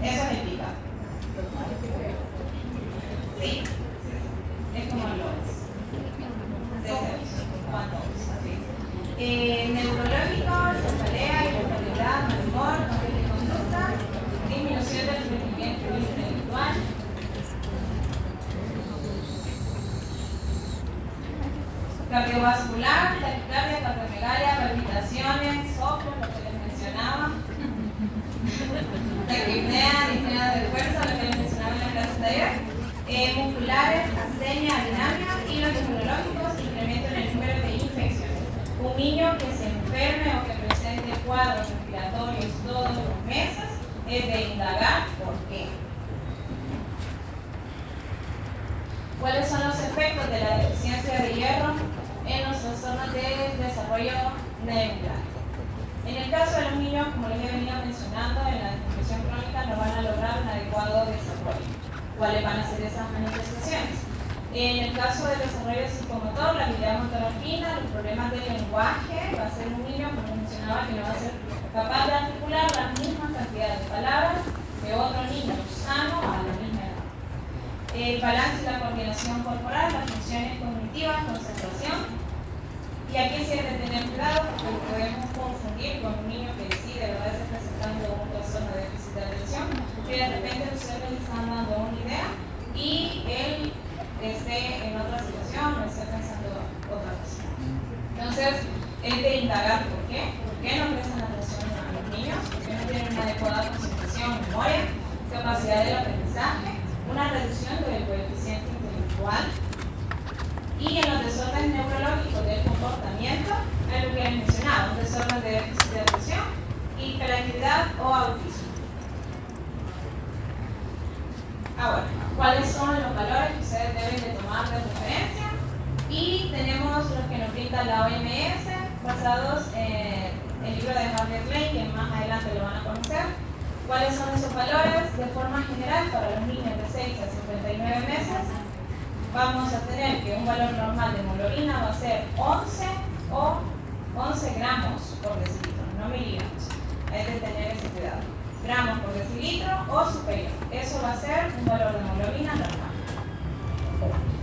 Eso es el pica. Sí, es como los deseos, cuando así. Neurológico, cefalea, hiperactividad, mal humor, cambios de conducta, disminución del rendimiento intelectual. Cardiovascular, taquicardia, cardiomegalia, palpitaciones, soplo, lo que les mencionaba. Taquipnea, disnea de fuerza, lo que les mencionaba en la clase de ayer. Musculares, astenia, anemia, y los neurológicos, incremento en el número de infecciones. Un niño que se enferme o que presente cuadros respiratorios todos los meses es de indagar por qué. ¿Cuáles son los efectos de la deficiencia de hierro en los trastornos de desarrollo neuronal? En el caso de los niños, como les he venido mencionando, en la desnutrición crónica no van a lograr un adecuado desarrollo. ¿Cuáles van a ser esas manifestaciones? En el caso del desarrollo psicomotor, la habilidad motora fina, los problemas del lenguaje, va a ser un niño, como mencionaba, que no va a ser capaz de articular la misma cantidad de palabras que otro niño sano a la misma edad. El balance y la coordinación corporal, las funciones cognitivas, concentración. Y aquí sí hay que tener cuidado porque lo podemos confundir con un niño que sí de verdad está presentando un trastorno de déficit de atención, que de repente ustedes le están dando una idea y él esté en otra situación o esté pensando otra cosa. Entonces, es de indagar por qué no prestan atención a los niños, por qué no tienen una adecuada concentración, memoria, capacidad del aprendizaje, una reducción del coeficiente intelectual. Y en los desórdenes neurológicos del comportamiento, es lo que les mencionaba, un desorden de déficit de atención, hiperactividad o autismo. Bueno, ¿cuáles son los valores que ustedes deben de tomar de referencia? Y tenemos los que nos brinda la OMS, basados en el libro de Harvey Clay, que más adelante lo van a conocer. ¿Cuáles son esos valores? De forma general, para los niños de 6 a 59 meses, vamos a tener que un valor normal de hemoglobina va a ser 11 o 11 gramos por decilitro, no miligramos. Hay que tener ese cuidado. Gramos por decilitro o superior. Eso va a ser un valor de hemoglobina normal.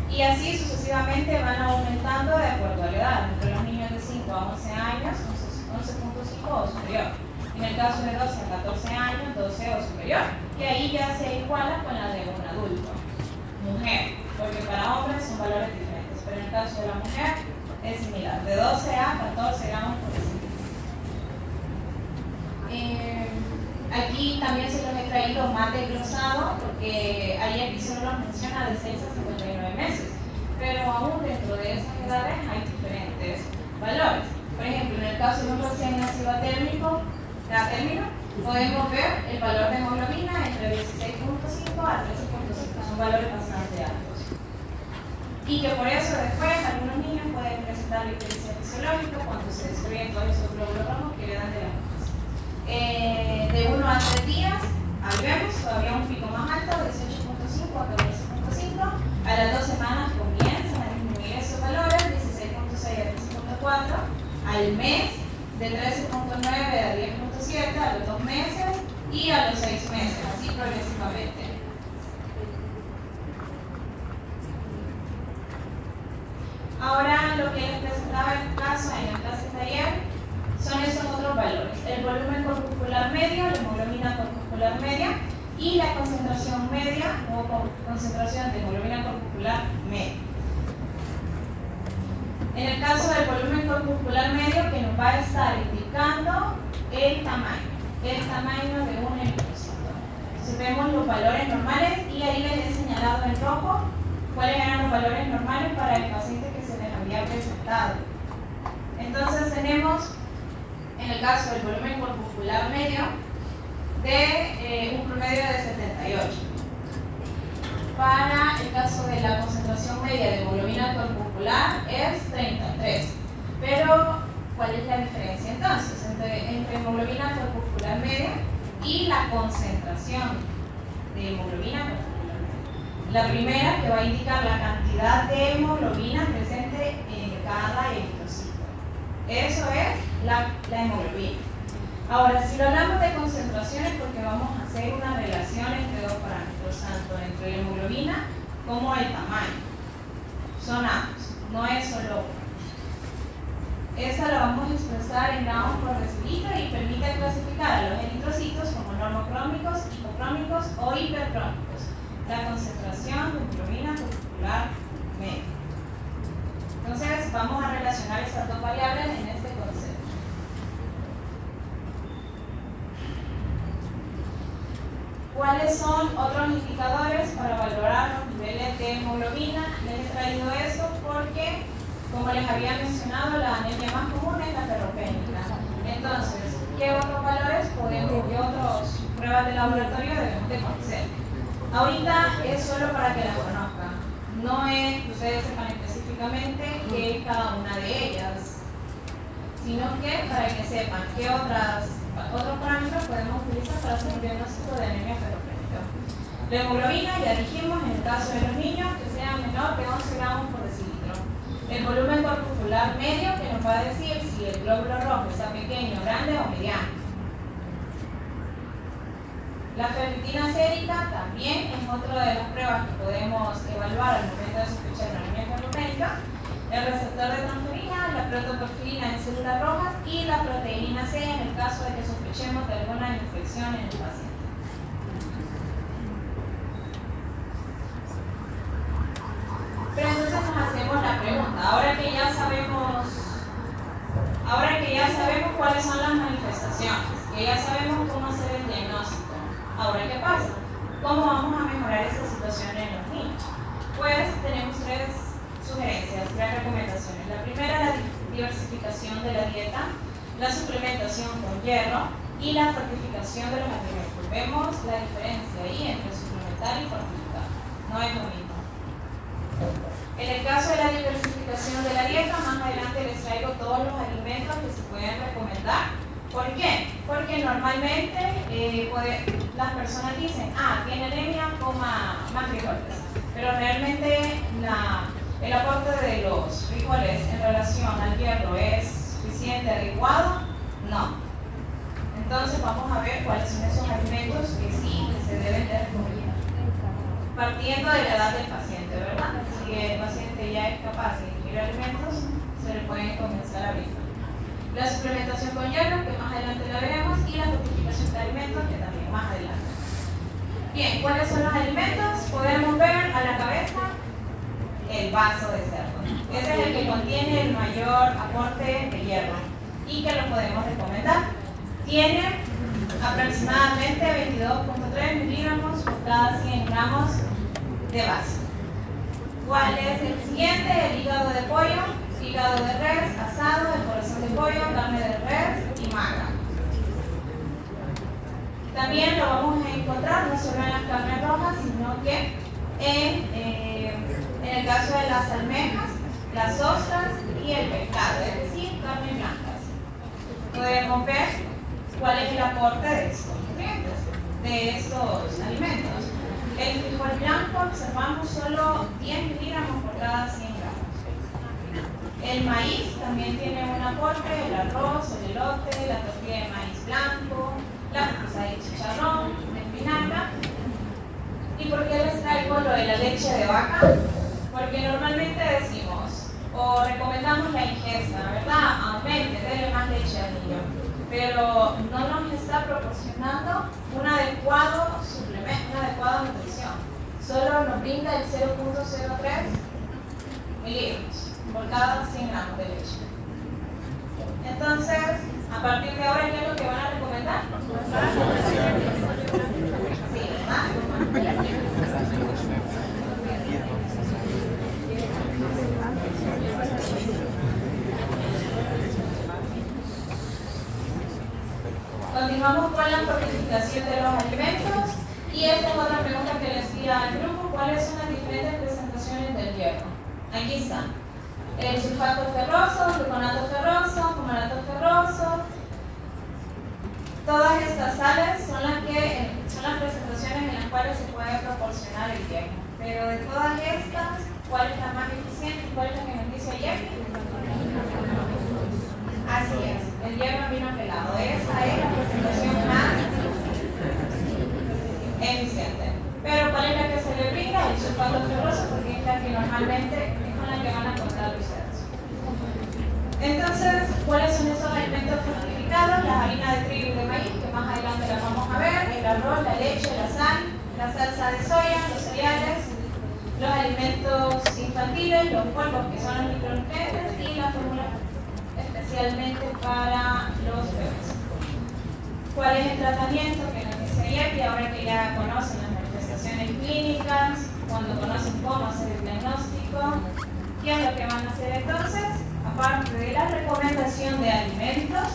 Y así sucesivamente van aumentando de acuerdo a la edad. Entre los niños de 5 a 11 años, 11.5 o superior. En el caso de 12 a 14 años, 12 o superior. Que ahí ya se iguala con la de un adulto. Mujer, porque para hombres son valores diferentes, pero en el caso de la mujer es similar, de 12 a 14 gramos por decilitro. Aquí también se los he traído más desglosado, porque ahí solo los menciona de 6 a 59 meses, pero aún dentro de esas edades hay diferentes valores. Por ejemplo, en el caso de un recién nacido a término, podemos ver el valor de hemoglobina entre 16.5 a 13.5, son valores bastante altos. Y que por eso después algunos niños pueden presentar diferencia fisiológica cuando se destruyen todos esos glóbulos rojos que le dan de la muerte. De 1 a 3 días, ahí vemos todavía un pico más alto, 18.5 a 14.5. A las 2 semanas comienzan a disminuir esos valores, 16.6 a 13.4. Al mes, de 13.9 a 10.7, a los 2 meses y a los 6 meses, así progresivamente. Ahora lo que les presentaba en la clase de ayer, son esos otros valores: el volumen corpuscular medio, la hemoglobina corpuscular media y la concentración media o concentración de hemoglobina corpuscular media. En el caso del volumen corpuscular medio, que nos va a estar indicando el tamaño de un eritrocito. Entonces vemos los valores normales y ahí les he señalado en rojo cuáles eran los valores normales para el paciente que se les había presentado. Entonces tenemos, en el caso del volumen corpuscular medio, de un promedio de 78. Para el caso de la concentración media de hemoglobina corpuscular es 33. Pero, ¿cuál es la diferencia entonces entre hemoglobina corpuscular media y la concentración de hemoglobina corpuscular media? La primera, que va a indicar la cantidad de hemoglobina presente en cada eritrocito. Eso es la hemoglobina. Ahora, si lo hablamos de concentraciones, porque vamos a hacer una relación entre dos parámetros, tanto entre la hemoglobina como el tamaño. Son ambos, no es solo uno. Esa la vamos a expresar en gramos por decilitro y permite clasificar a los eritrocitos como normocrómicos, hipocrómicos o hipercrómicos. La concentración de hemoglobina corpuscular media. Entonces, vamos a relacionar estas dos variables en este concepto. ¿Cuáles son otros indicadores para valorar los niveles de hemoglobina? Les he traído eso porque, como les había mencionado, la anemia más común es la ferropénica. Entonces, ¿qué otros valores qué otras pruebas de laboratorio debemos de conocer? Ahorita es solo para que las conozcan. No es que ustedes sepan específicamente qué es cada una de ellas, sino que para que sepan qué otros parámetros podemos utilizar para hacer un diagnóstico de anemia ferropénica. La hemoglobina, ya dijimos, en el caso de los niños, que sea menor de 11 gramos por decilitro. El volumen corpuscular medio, que nos va a decir si el glóbulo rojo está pequeño, grande o mediano. La ferritina sérica también es otra de las pruebas que podemos evaluar al momento de sospechar una anemia ferropénica. El receptor de transferina, la protoporfirina en células rojas y la proteína C en el caso de que sospechemos de alguna infección en el paciente. Pero entonces nos hacemos la pregunta, ahora que ya sabemos cuáles son las manifestaciones, que ya sabemos cómo hacer el diagnóstico, ahora ¿qué pasa? ¿Cómo vamos a mejorar esa situación en los niños? Pues tenemos tres sugerencias, tres recomendaciones. La primera, la diversificación de la dieta, la suplementación con hierro y la fortificación de los alimentos. Vemos la diferencia ahí entre suplementar y fortificar. no es lo mismo. En el caso de la diversificación de la dieta, más adelante les traigo todos los alimentos que se pueden recomendar. ¿Por qué? Porque normalmente las personas dicen, tiene anemia, coma más frijoles. Pero realmente el aporte de los frijoles en relación al hierro es suficiente, adecuado, no. Entonces vamos a ver cuáles son esos alimentos que sí se deben de recomendar. Partiendo de la edad del paciente, ¿verdad? Si el paciente ya es capaz de ingerir alimentos, se le pueden comenzar a brindar. La suplementación con hierro, que más adelante la veremos, y la fortificación de alimentos, que también más adelante. Bien, ¿cuáles son los alimentos? Podemos ver a la cabeza el vaso de cerdo. Ese es el que contiene el mayor aporte de hierro y que lo podemos recomendar. Tiene aproximadamente 22.3 miligramos por cada 100 gramos de base. ¿Cuál es el siguiente? El hígado de pollo, hígado de res, asado, el corazón de pollo, carne de res y magra. También lo vamos a encontrar no solo en las carnes rojas, sino que en el caso de las almejas, las ostras y el pescado, es decir, carnes blancas. Podemos ver cuál es el aporte de estos nutrientes, de estos alimentos. El frijol blanco observamos solo 10 miligramos por cada 100 gramos. El maíz también tiene un aporte, el arroz, el elote, la tortilla de maíz blanco, la pizza de chicharrón, de espinaca. ¿Y por qué les traigo lo de la leche de vaca? Porque normalmente decimos, o recomendamos la ingesta, ¿verdad? Aumente, dele más leche al niño. Pero no nos está proporcionando un adecuado suplemento, una adecuada nutrición. Solo nos brinda el 0.03 mililitros por cada 100 gramos de leche. Entonces, a partir de ahora, ¿qué es lo que van a recomendar? Sí, ¿verdad? Continuamos con la fortificación de los alimentos y esta es otra pregunta que les di al grupo: ¿cuáles son las diferentes presentaciones del hierro? Aquí están: el sulfato ferroso, gluconato ferroso, fumarato ferroso. Todas estas sales son las presentaciones en las cuales se puede proporcionar el hierro. Pero de todas estas, ¿cuál es la más eficiente? ¿Cuál es la que nos dice ayer? Así es, el hierro aminoquelado. Esa es la presentación más eficiente. Pero ¿cuál es la que se le brinda? El sulfato ferroso, porque es la que normalmente es con la que van a contar ustedes. Entonces, ¿cuáles son esos alimentos fortificados? La harina de trigo y de maíz, que más adelante la vamos a ver, el arroz, la leche, la sal, la salsa de soya, los cereales, los alimentos infantiles, los polvos, que son los micronutrientes, y la fórmula especialmente para los bebés. ¿Cuál es el tratamiento que nos dice ayer? Y ahora que ya conocen las manifestaciones clínicas, cuando conocen cómo hacer el diagnóstico, ¿qué es lo que van a hacer entonces? Aparte de la recomendación de alimentos,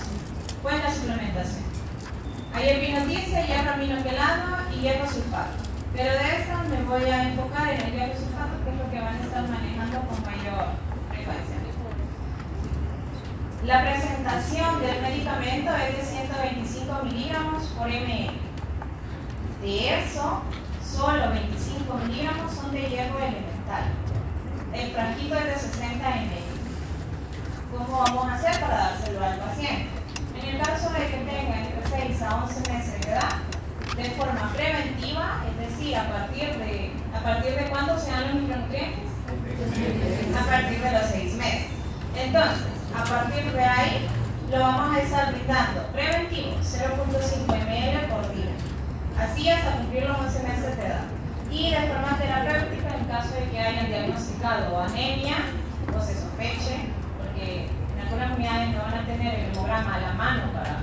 pues la suplementación. Ayer vi noticia, hierro aminoquelado y hierro sulfato. Pero de eso me voy a enfocar en el hierro sulfato, que es lo que van a estar manejando con mayor frecuencia. La presentación del medicamento es de 125 miligramos por ml. De eso, solo 25 miligramos son de hierro elemental. El frasquito es de 60 ml. ¿Cómo vamos a hacer para dárselo al paciente? En el caso de que tenga entre 6 a 11 meses de edad, de forma preventiva, es decir, ¿a partir de cuándo se dan los micronutrientes? A partir de los 6 meses. Entonces, a partir de ahí, lo vamos a estar brindando preventivo, 0.5 ml por día. Así hasta cumplir los 11 meses de edad. Y de forma terapéutica, en caso de que hayan diagnosticado anemia o se sospeche, porque en algunas unidades no van a tener el hemograma a la mano para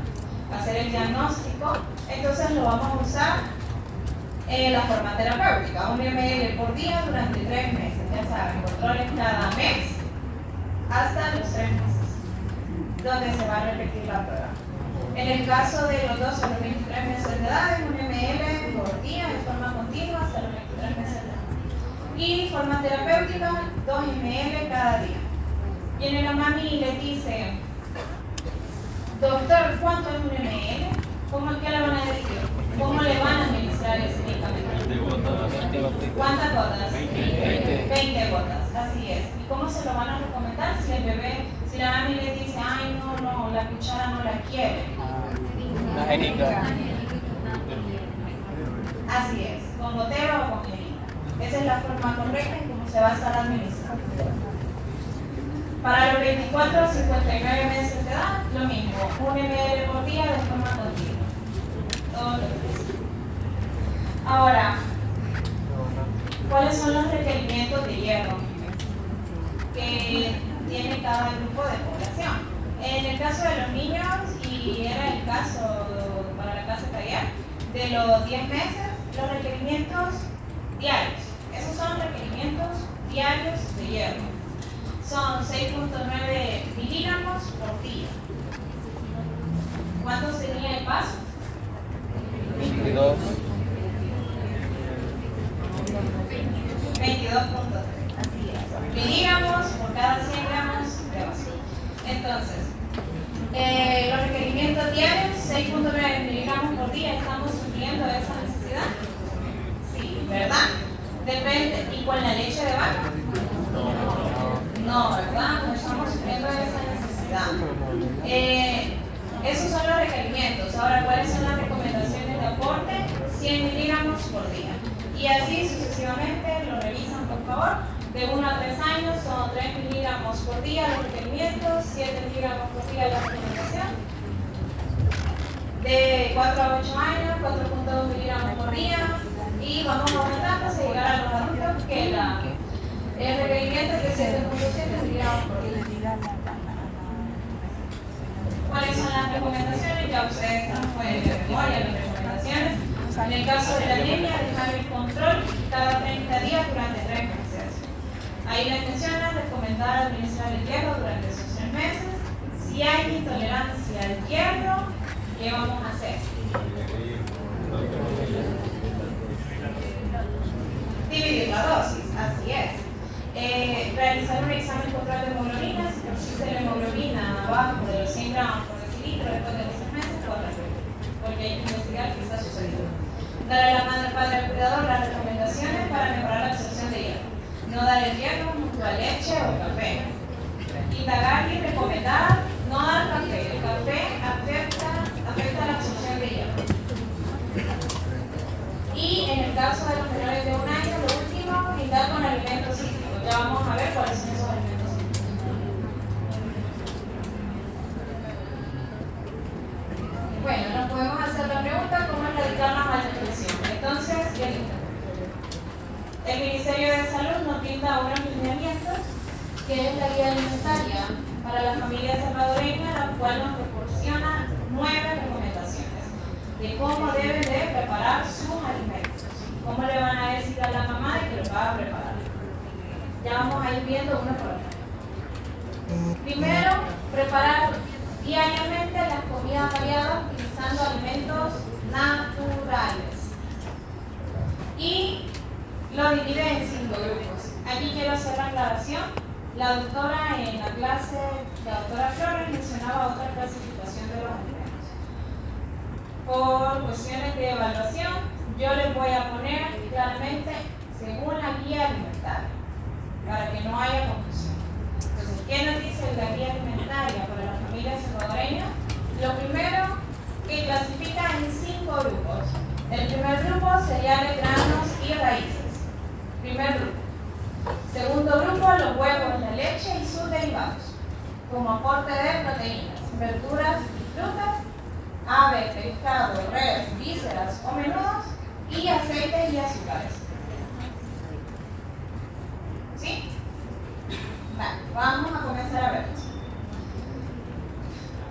hacer el diagnóstico, entonces lo vamos a usar en la forma terapéutica, 1 ml por día durante 3 meses. Ya saben, controles cada mes hasta los 3 meses, donde se va a repetir la prueba. En el caso de los 12 a los 23 meses de edad, es 1 ml por día de forma continua hasta los 23 meses de edad. Y forma terapéutica, 2 ml cada día. Viene la mami y le dice, doctor, ¿cuánto es un ml? ¿Qué le van a decir? ¿Cómo le van a administrar ese medicamento? ¿Cuántas gotas? 20 gotas, así es. ¿Y cómo se lo van a recomendar si el bebé, si la mami le dice, ay no, la cuchara no la quiere? Una jeringa. Así es, con gotero o con jeringa. Esa es la forma correcta en cómo se va a estar administrando. Para los 24 a 59 meses de edad, lo mismo, 1 ml por día de forma continua. Todos los días. Ahora, ¿cuáles son los requerimientos de hierro que tiene cada grupo de población? En el caso de los niños, y era el caso para la casa taller, de los 10 meses, los requerimientos diarios. Esos son requerimientos diarios de hierro. Son 6.9 miligramos por día. ¿Cuánto sería el paso? 22. 22.3, así es. Miligramos por cada 100 gramos de base. Entonces, los requerimientos diarios, 6.9 miligramos por día, ¿estamos supliendo esa necesidad? Sí, ¿verdad? Depende. ¿Y con la leche de vaca? No, ¿verdad? No estamos supliendo esa necesidad. Esos son los requerimientos. Ahora, ¿cuáles son las recomendaciones de aporte? 100 miligramos por día. Y así sucesivamente, lo revisan por favor. De 1 a 3 años son 3 miligramos por día los requerimientos, 7 miligramos por día la recomendación. De 4 a 8 años, 4.2 miligramos por día. Y vamos aumentando hasta llegar a los adultos, que el requerimiento es de 7.7 miligramos por día. ¿Cuáles son las recomendaciones? Ya ustedes pueden de memoria las recomendaciones. En el caso de la anemia, dejar el control cada 30 días durante 3 meses. Ahí les menciona recomendar administrar el hierro durante esos 3 meses. Si hay intolerancia al hierro, ¿qué vamos a hacer? Dividir la dosis, así es. Realizar un examen control de hemoglobina. Si persiste la hemoglobina abajo de los 100 gramos por decilitro después de los 6 meses, correcto, porque hay que investigar qué está sucediendo. Dar a la madre, padre, al cuidador las recomendaciones para mejorar la absorción de hierro. No dar el hierro junto a leche o café. Indagar y recomendar no dar café. El café afecta la absorción de hierro. Y en el caso de los menores de 1 año, lo último, brindar con alimentos cítricos. Ya vamos a ver cuáles son esos alimentos cítricos. Bueno, nos podemos hacer la pregunta, ¿cómo es dedicar la malnutrición? Entonces, el Ministerio de Salud nos brinda unos lineamientos, que es la guía alimentaria para la familia salvadoreña, la cual nos proporciona 9 recomendaciones de cómo deben de preparar sus alimentos. ¿Cómo le van a decir a la mamá de que lo va a preparar? Ya vamos a ir viendo uno por uno. Primero, preparar diariamente las comidas variadas utilizando alimentos naturales. Y lo divide en 5 grupos. Aquí quiero hacer la aclaración. La doctora en la clase, la doctora Flores mencionaba otra clasificación de los alimentos. Por cuestiones de evaluación, yo les voy a poner claramente según la guía alimentaria, para que no haya confusión. Entonces, ¿qué nos dice la guía alimentaria para las familias salvadoreñas? Lo primero, que clasifica en 5 grupos. El primer grupo, cereales, granos y raíces. Primer grupo. Segundo grupo, los huevos, la leche y sus derivados, como aporte de proteínas, verduras y frutas, ave, pescado, res, vísceras o menudos, y aceites y azúcares. ¿Sí? Vale, vamos a comenzar a verlos.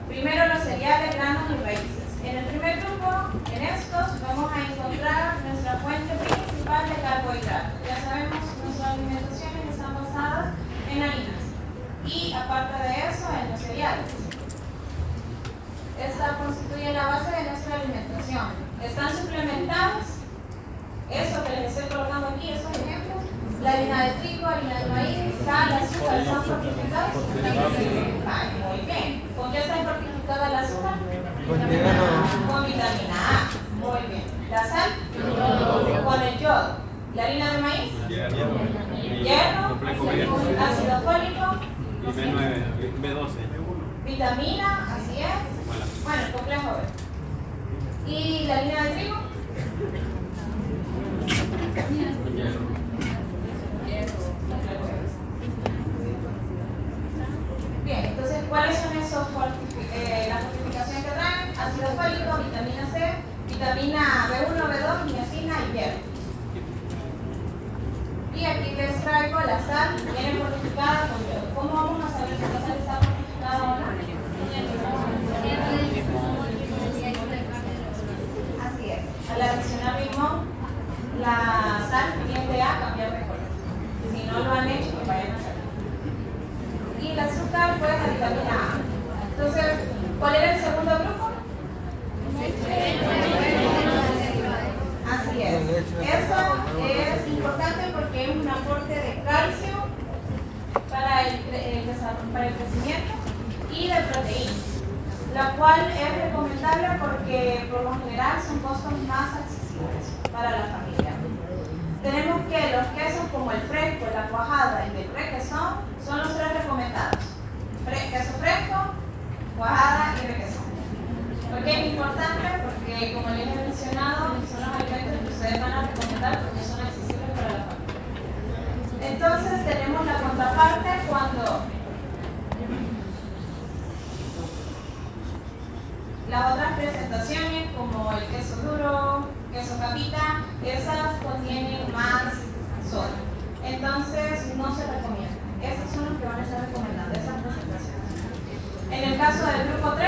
Primero los cereales, granos y raíces. En el primer grupo, en estos, vamos a encontrar nuestra fuente principal de carbohidratos. Ya sabemos, nuestras alimentaciones están basadas en harinas. Y aparte de eso, en los cereales. Esta constituye la base de nuestra alimentación. ¿Están suplementados? Eso que les estoy colocando aquí, esos ejemplos, La harina de trigo, harina de maíz, sal, azúcar, ¿son fortificados? Vale, muy bien. ¿Con qué está fortificada el azúcar? Con vitamina A. Muy bien. ¿La sal? Con el yodo. ¿La harina de maíz? Hierro. Ácido fólico. B12. Vitamina, así es. Bueno, el complejo B. ¿Y la harina de trigo? Bien, entonces, ¿cuáles son esos las fortificaciones que traen? Ácido fólico, vitamina C, vitamina B1, B2, niacina y hierro. Y aquí les traigo la sal, viene fortificada con yodo. ¿Cómo vamos a saber si la sal está fortificada o no? Así es. Al adicionar limón, la sal tiende a cambiar de color. Si no lo han hecho, pues vayan a hacerlo. Y el azúcar, pues, la vitamina A. Entonces, ¿cuál era el segundo grupo? Así es. Eso es importante porque es un aporte de calcio para el crecimiento y de proteína, la cual es recomendable porque por lo general son costos más accesibles para la familia. Tenemos que los quesos como el fresco, la cuajada y el requesón son los tres recomendados. Queso fresco, cuajada y requesón. ¿Por qué es importante? Porque como les he mencionado, son los alimentos que ustedes van a recomendar porque son accesibles para la familia. Entonces tenemos la contraparte cuando las otras presentaciones como el queso duro, queso capita, esas contienen más soda. Entonces no se recomienda. Esos son los que van a estar recomendando, esas presentaciones. En el caso del grupo 3,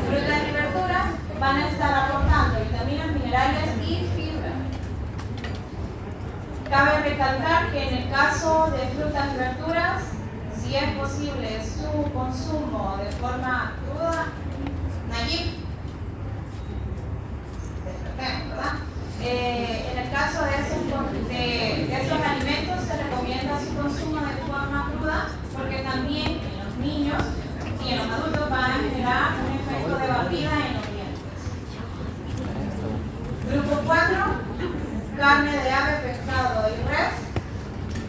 frutas y verduras van a estar aportando vitaminas, minerales y fibra. Cabe recalcar que en el caso de frutas y verduras, si es posible su consumo de forma cruda, Nayib, ¿verdad? En el caso de esos alimentos se recomienda su consumo de forma cruda porque también en los niños y en los adultos van a generar un efecto de barrida en los dientes. Grupo 4, carne de ave, pescado y res,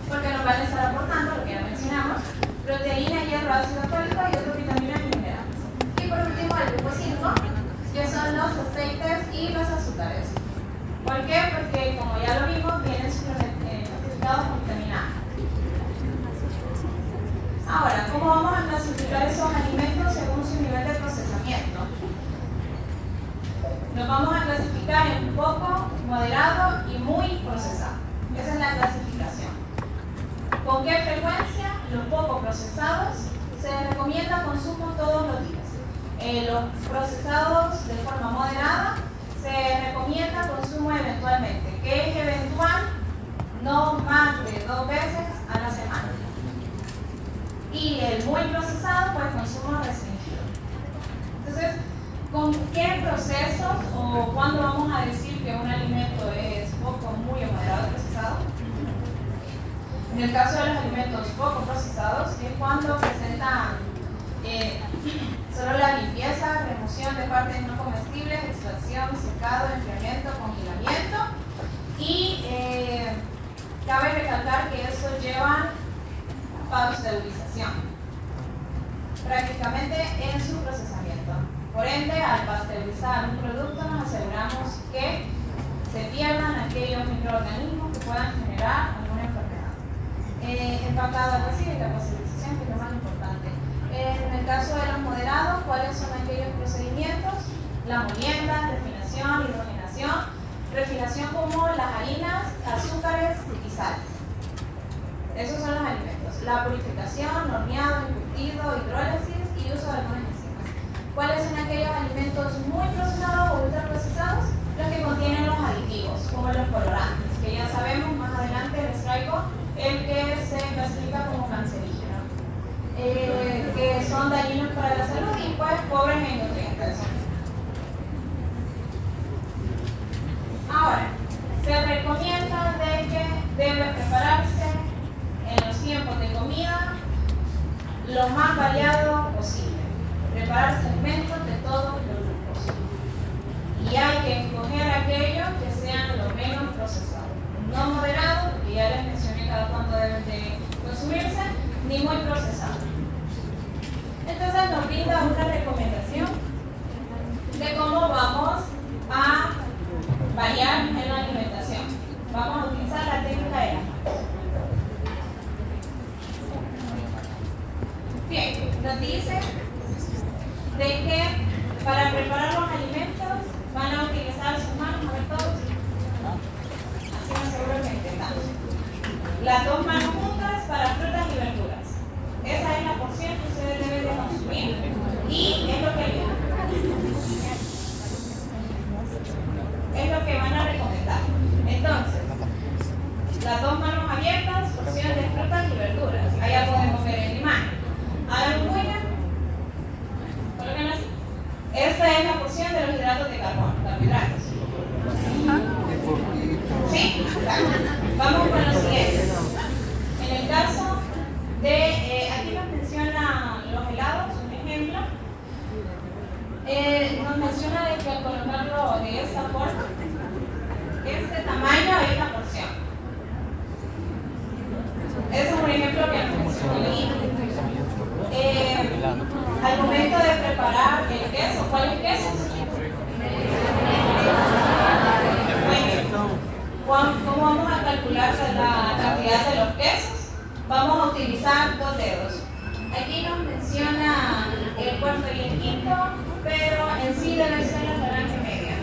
porque nos van a estar aportando, lo que ya mencionamos, proteína, hierro, ácido fólico y otras vitaminas y minerales. Y por último, el grupo 5, que son los aceites y los azúcares. ¿Por qué? Porque, como ya lo vimos, vienen certificados con vitamina A. Ahora, ¿cómo vamos a clasificar esos alimentos según su nivel de procesamiento? Los vamos a clasificar en poco, moderado y muy procesado. Esa es la clasificación. ¿Con qué frecuencia? Los poco procesados se recomienda consumo todos los días. Los procesados de forma moderada se recomienda consumo eventualmente. ¿Qué es eventual? No más de 2 veces a la semana. Y el muy procesado, pues consumo restringido. Entonces, ¿con qué procesos o cuándo vamos a decir que un alimento es poco, muy o moderado procesado? En el caso de los alimentos poco procesados es cuando presentan solo la limpieza, remoción de partes no comestibles, extracción, secado, enfriamiento, congelamiento y cabe recalcar que eso lleva pasteurización prácticamente en su procesamiento. Por ende, al pasteurizar un producto nos aseguramos que se pierdan aquellos microorganismos que puedan generar alguna enfermedad. Empacado al vacío y la pasteurización, que es lo más importante. En el caso de los moderados, ¿cuáles son aquellos procedimientos? La molienda, refinación, hidrogenación, refinación como las harinas, azúcares y sal. Esos son los alimentos. La purificación, horneado, encurtido, hidrólisis y uso de algunas enzimas. ¿Cuáles son aquellos alimentos muy procesados o ultraprocesados? Los que contienen los aditivos, como los colorantes, que ya sabemos, más adelante les traigo el que se clasifica como cancerígeno, que son dañinos para la salud y pues pobres en nutrientes. Ahora, se recomienda de que tiempos de comida lo más variado posible. Prepararse alimentos de todos los grupos. Y hay que escoger aquellos que sean lo menos procesados. No moderados, porque ya les mencioné cada cuánto deben de consumirse, ni muy procesados. Entonces nos brinda una recomendación de cómo vamos a variar en la alimentación. Vamos a utilizar la técnica de la mano. Bien, nos dice de que para preparar los alimentos van a utilizar sus manos, a ver todos. Así me aseguro que intentamos. Las dos manos juntas para frutas y verduras. Esa es la porción que ustedes deben de consumir y es lo que van a recomendar. Entonces, las dos manos abiertas, porción de frutas y verduras. Allá podemos ver el imán. Hagan huella. Coloquen así. Esta es la porción de los hidratos de carbono, carbohidratos. ¿Sí? Vamos con los siguientes. En el caso de, aquí nos menciona los helados, un ejemplo. Nos menciona de que al colocarlo de esta forma, este tamaño es la porción. Ese es un ejemplo que nos menciona el guía. Al momento de preparar el queso, ¿cuál es el queso? ¿Cómo vamos a calcular la cantidad de los quesos? Vamos a utilizar 2 dedos. Aquí nos menciona el cuarto y el quinto, pero en sí debe ser la falange media.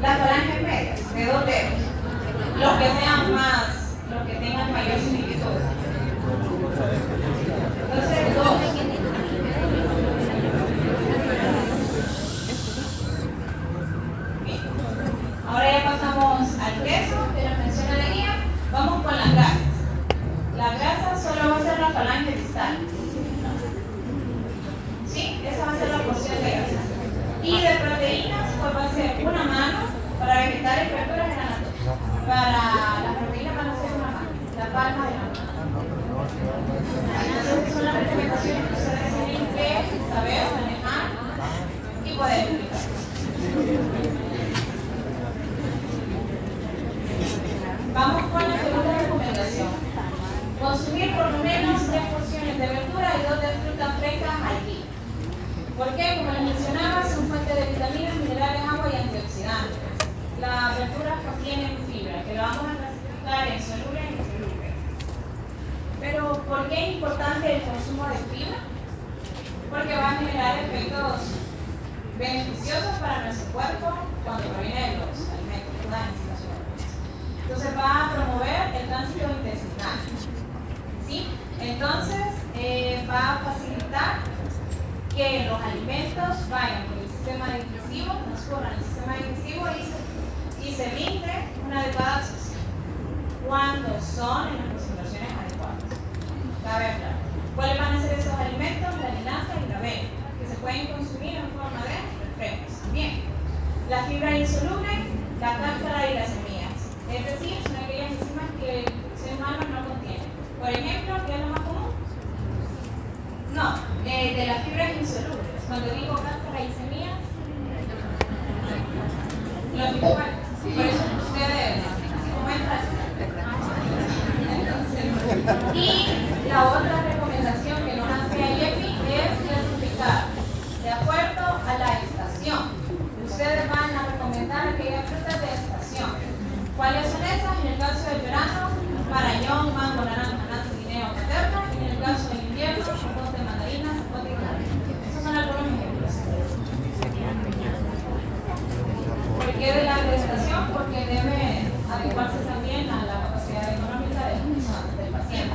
Las falanges medias, de 2 dedos. Los que sean más, los que tengan mayor similitud. Entonces, 2. Bien. Ahora ya pasamos al queso, que nos menciona la guía. Vamos con las grasas. La grasa solo va a ser la falange distal. ¿Sí? Esa va a ser la porción de grasa. Y de proteínas, pues va a ser una mano. Para vegetales y verduras eran las 2. Para las proteínas van a ser una mano. La palma de la mano. Entonces, son las recomendaciones que ustedes tienen que saber, manejar y poder aplicar. Vamos con la segunda recomendación. Consumir por lo menos 3 porciones de verdura y 2 de frutas frescas al día. ¿Por qué? Como les mencionaba, son fuente de vitaminas, minerales, agua y antioxidantes. Las verduras contienen fibra, que lo vamos a clasificar en soluble y insoluble. Pero, ¿por qué es importante el consumo de fibra? Porque va a generar efectos beneficiosos para nuestro cuerpo cuando proviene de los alimentos, ¿verdad? Entonces va a promover el tránsito intestinal. ¿Sí? Entonces va a facilitar que los alimentos vayan por el sistema digestivo, transcurran el sistema digestivo y se brinde una adecuada absorción cuando son en las concentraciones adecuadas. Cabe hablar. ¿Cuáles van a ser esos alimentos? La linaza y la avena, que se pueden consumir en forma de refrescos. Bien. La fibra insoluble, la cáscara y las semillas. Es decir, son aquellas enzimas que el ser humano no contiene. Por ejemplo, ¿qué es lo más común? No, de las fibras insolubles. Cuando digo cáscara y semillas, lo igual. Por eso ustedes, así como entran. Y la otra recomendación que nos hace IEPI es clasificar de acuerdo a la estación. Ustedes van a recomendar aquellas frutas de estación. ¿Cuáles son esas? En el caso del verano, marañón, mango, naranja, nanza, guineo, paterna. Y en el caso del invierno, de mandarinas, zapote y naranja. Esos son algunos ejemplos. ¿Por qué de la estación? Porque debe adecuarse también a la capacidad económica del paciente.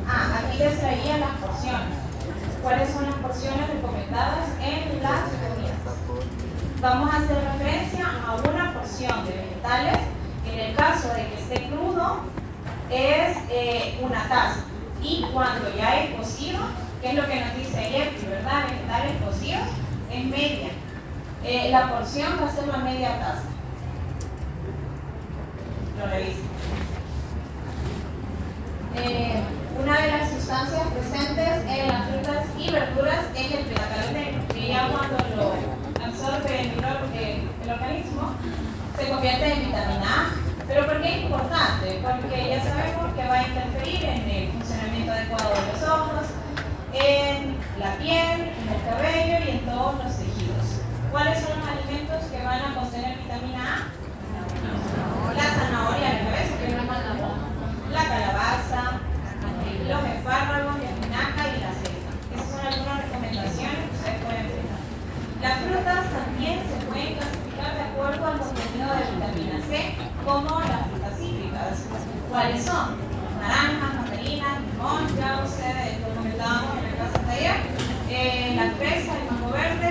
Aquí les traía las porciones. ¿Cuáles son las porciones recomendadas en las comidas? Vamos a hacer referencia a una porción de vegetales. En el caso de que esté crudo, es una taza. Y cuando ya es cocido, que es lo que nos dice ayer, ¿verdad? Vegetales cocidos, es media. La porción va a ser la media taza. Lo reviso. se convierte en vitamina A. ¿Pero por qué es importante? Porque ya sabemos que va a interferir en el funcionamiento adecuado de los ojos, en la piel, en el cabello y en todos los tejidos. ¿Cuáles son los alimentos que van a contener vitamina A? La zanahoria, la cabeza, que no mandamos, la calabaza, los espárragos, la espinaca y la selga. Esas son algunas recomendaciones que ustedes pueden ver. Las frutas también se pueden clasificar de acuerdo al contenido de vitamina C, como las frutas cítricas. ¿Cuáles son? Naranjas, mandarinas, limón, ya ustedes lo comentábamos en la clase de ayer, la fresa, el mango verde,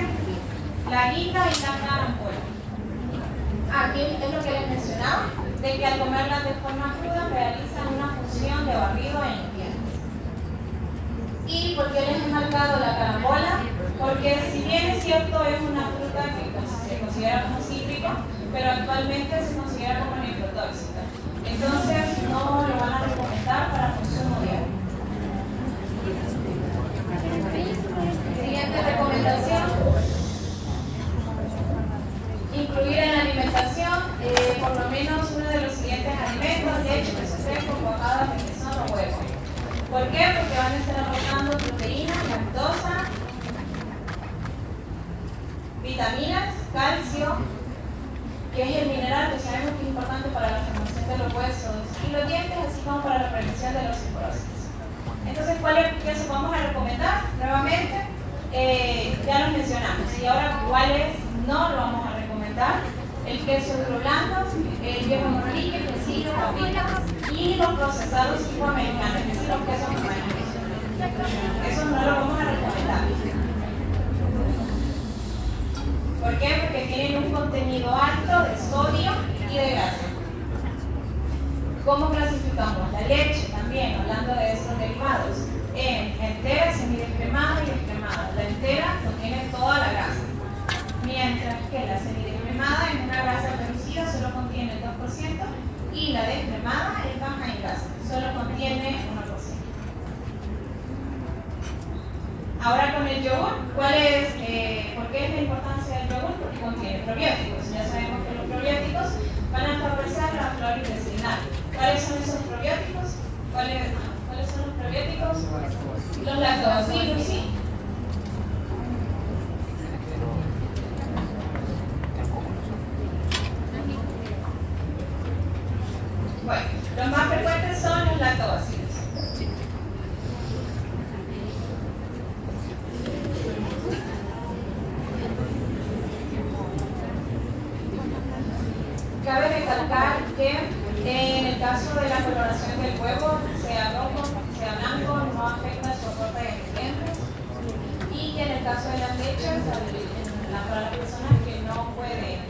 la guinda y la carambola. Aquí es lo que les mencionaba, de que al comerlas de forma cruda realizan una función de barrido en los dientes. ¿Y por qué les he marcado la carambola? Porque si bien es cierto es una fruta que se considera como cítrico, pero actualmente se considera como nefrotóxica. Entonces no lo van a recomendar para consumo diario. Siguiente recomendación. Incluir en la alimentación por lo menos uno de los siguientes alimentos, leche, queso seco, cuajadas, requesón o huevo. ¿Por qué? Porque van a estar aportando proteínas, lactosa, vitaminas, calcio, que es el mineral que sabemos que es importante para la formación de los huesos y los dientes, así como para la prevención de la osteoporosis. Entonces, ¿cuál es el que vamos a recomendar? Nuevamente, ya los mencionamos. Y ahora, ¿cuáles no lo vamos a recomendar? El queso duro blando, el viejo morrique, el quesillo, papitas y los procesados tipo americanos, que son los quesos normales. Eso no lo vamos a recomendar. ¿Por qué? Porque tienen un contenido alto de sodio y de grasa. ¿Cómo clasificamos? La leche también, hablando de estos derivados, en entera, semidescremada y descremada. La entera contiene toda la grasa, mientras que la semidescremada en una grasa reducida solo contiene el 2% y la descremada es baja en grasa, solo contiene 1%. Ahora con el yogur, ¿por qué es la importancia del yogur? Porque contiene probióticos. Ya sabemos que los probióticos van a favorecer la flora intestinal. ¿Cuáles son esos probióticos? ¿Cuáles son los probióticos? Los lactobacillus, ¿sí? Bueno, los más frecuentes son los lactobacillus. Cabe recalcar que en el caso de la coloración del huevo, sea rojo, sea blanco, no afecta su aporte de nutrientes, y que en el caso de las leches, para las personas que no pueden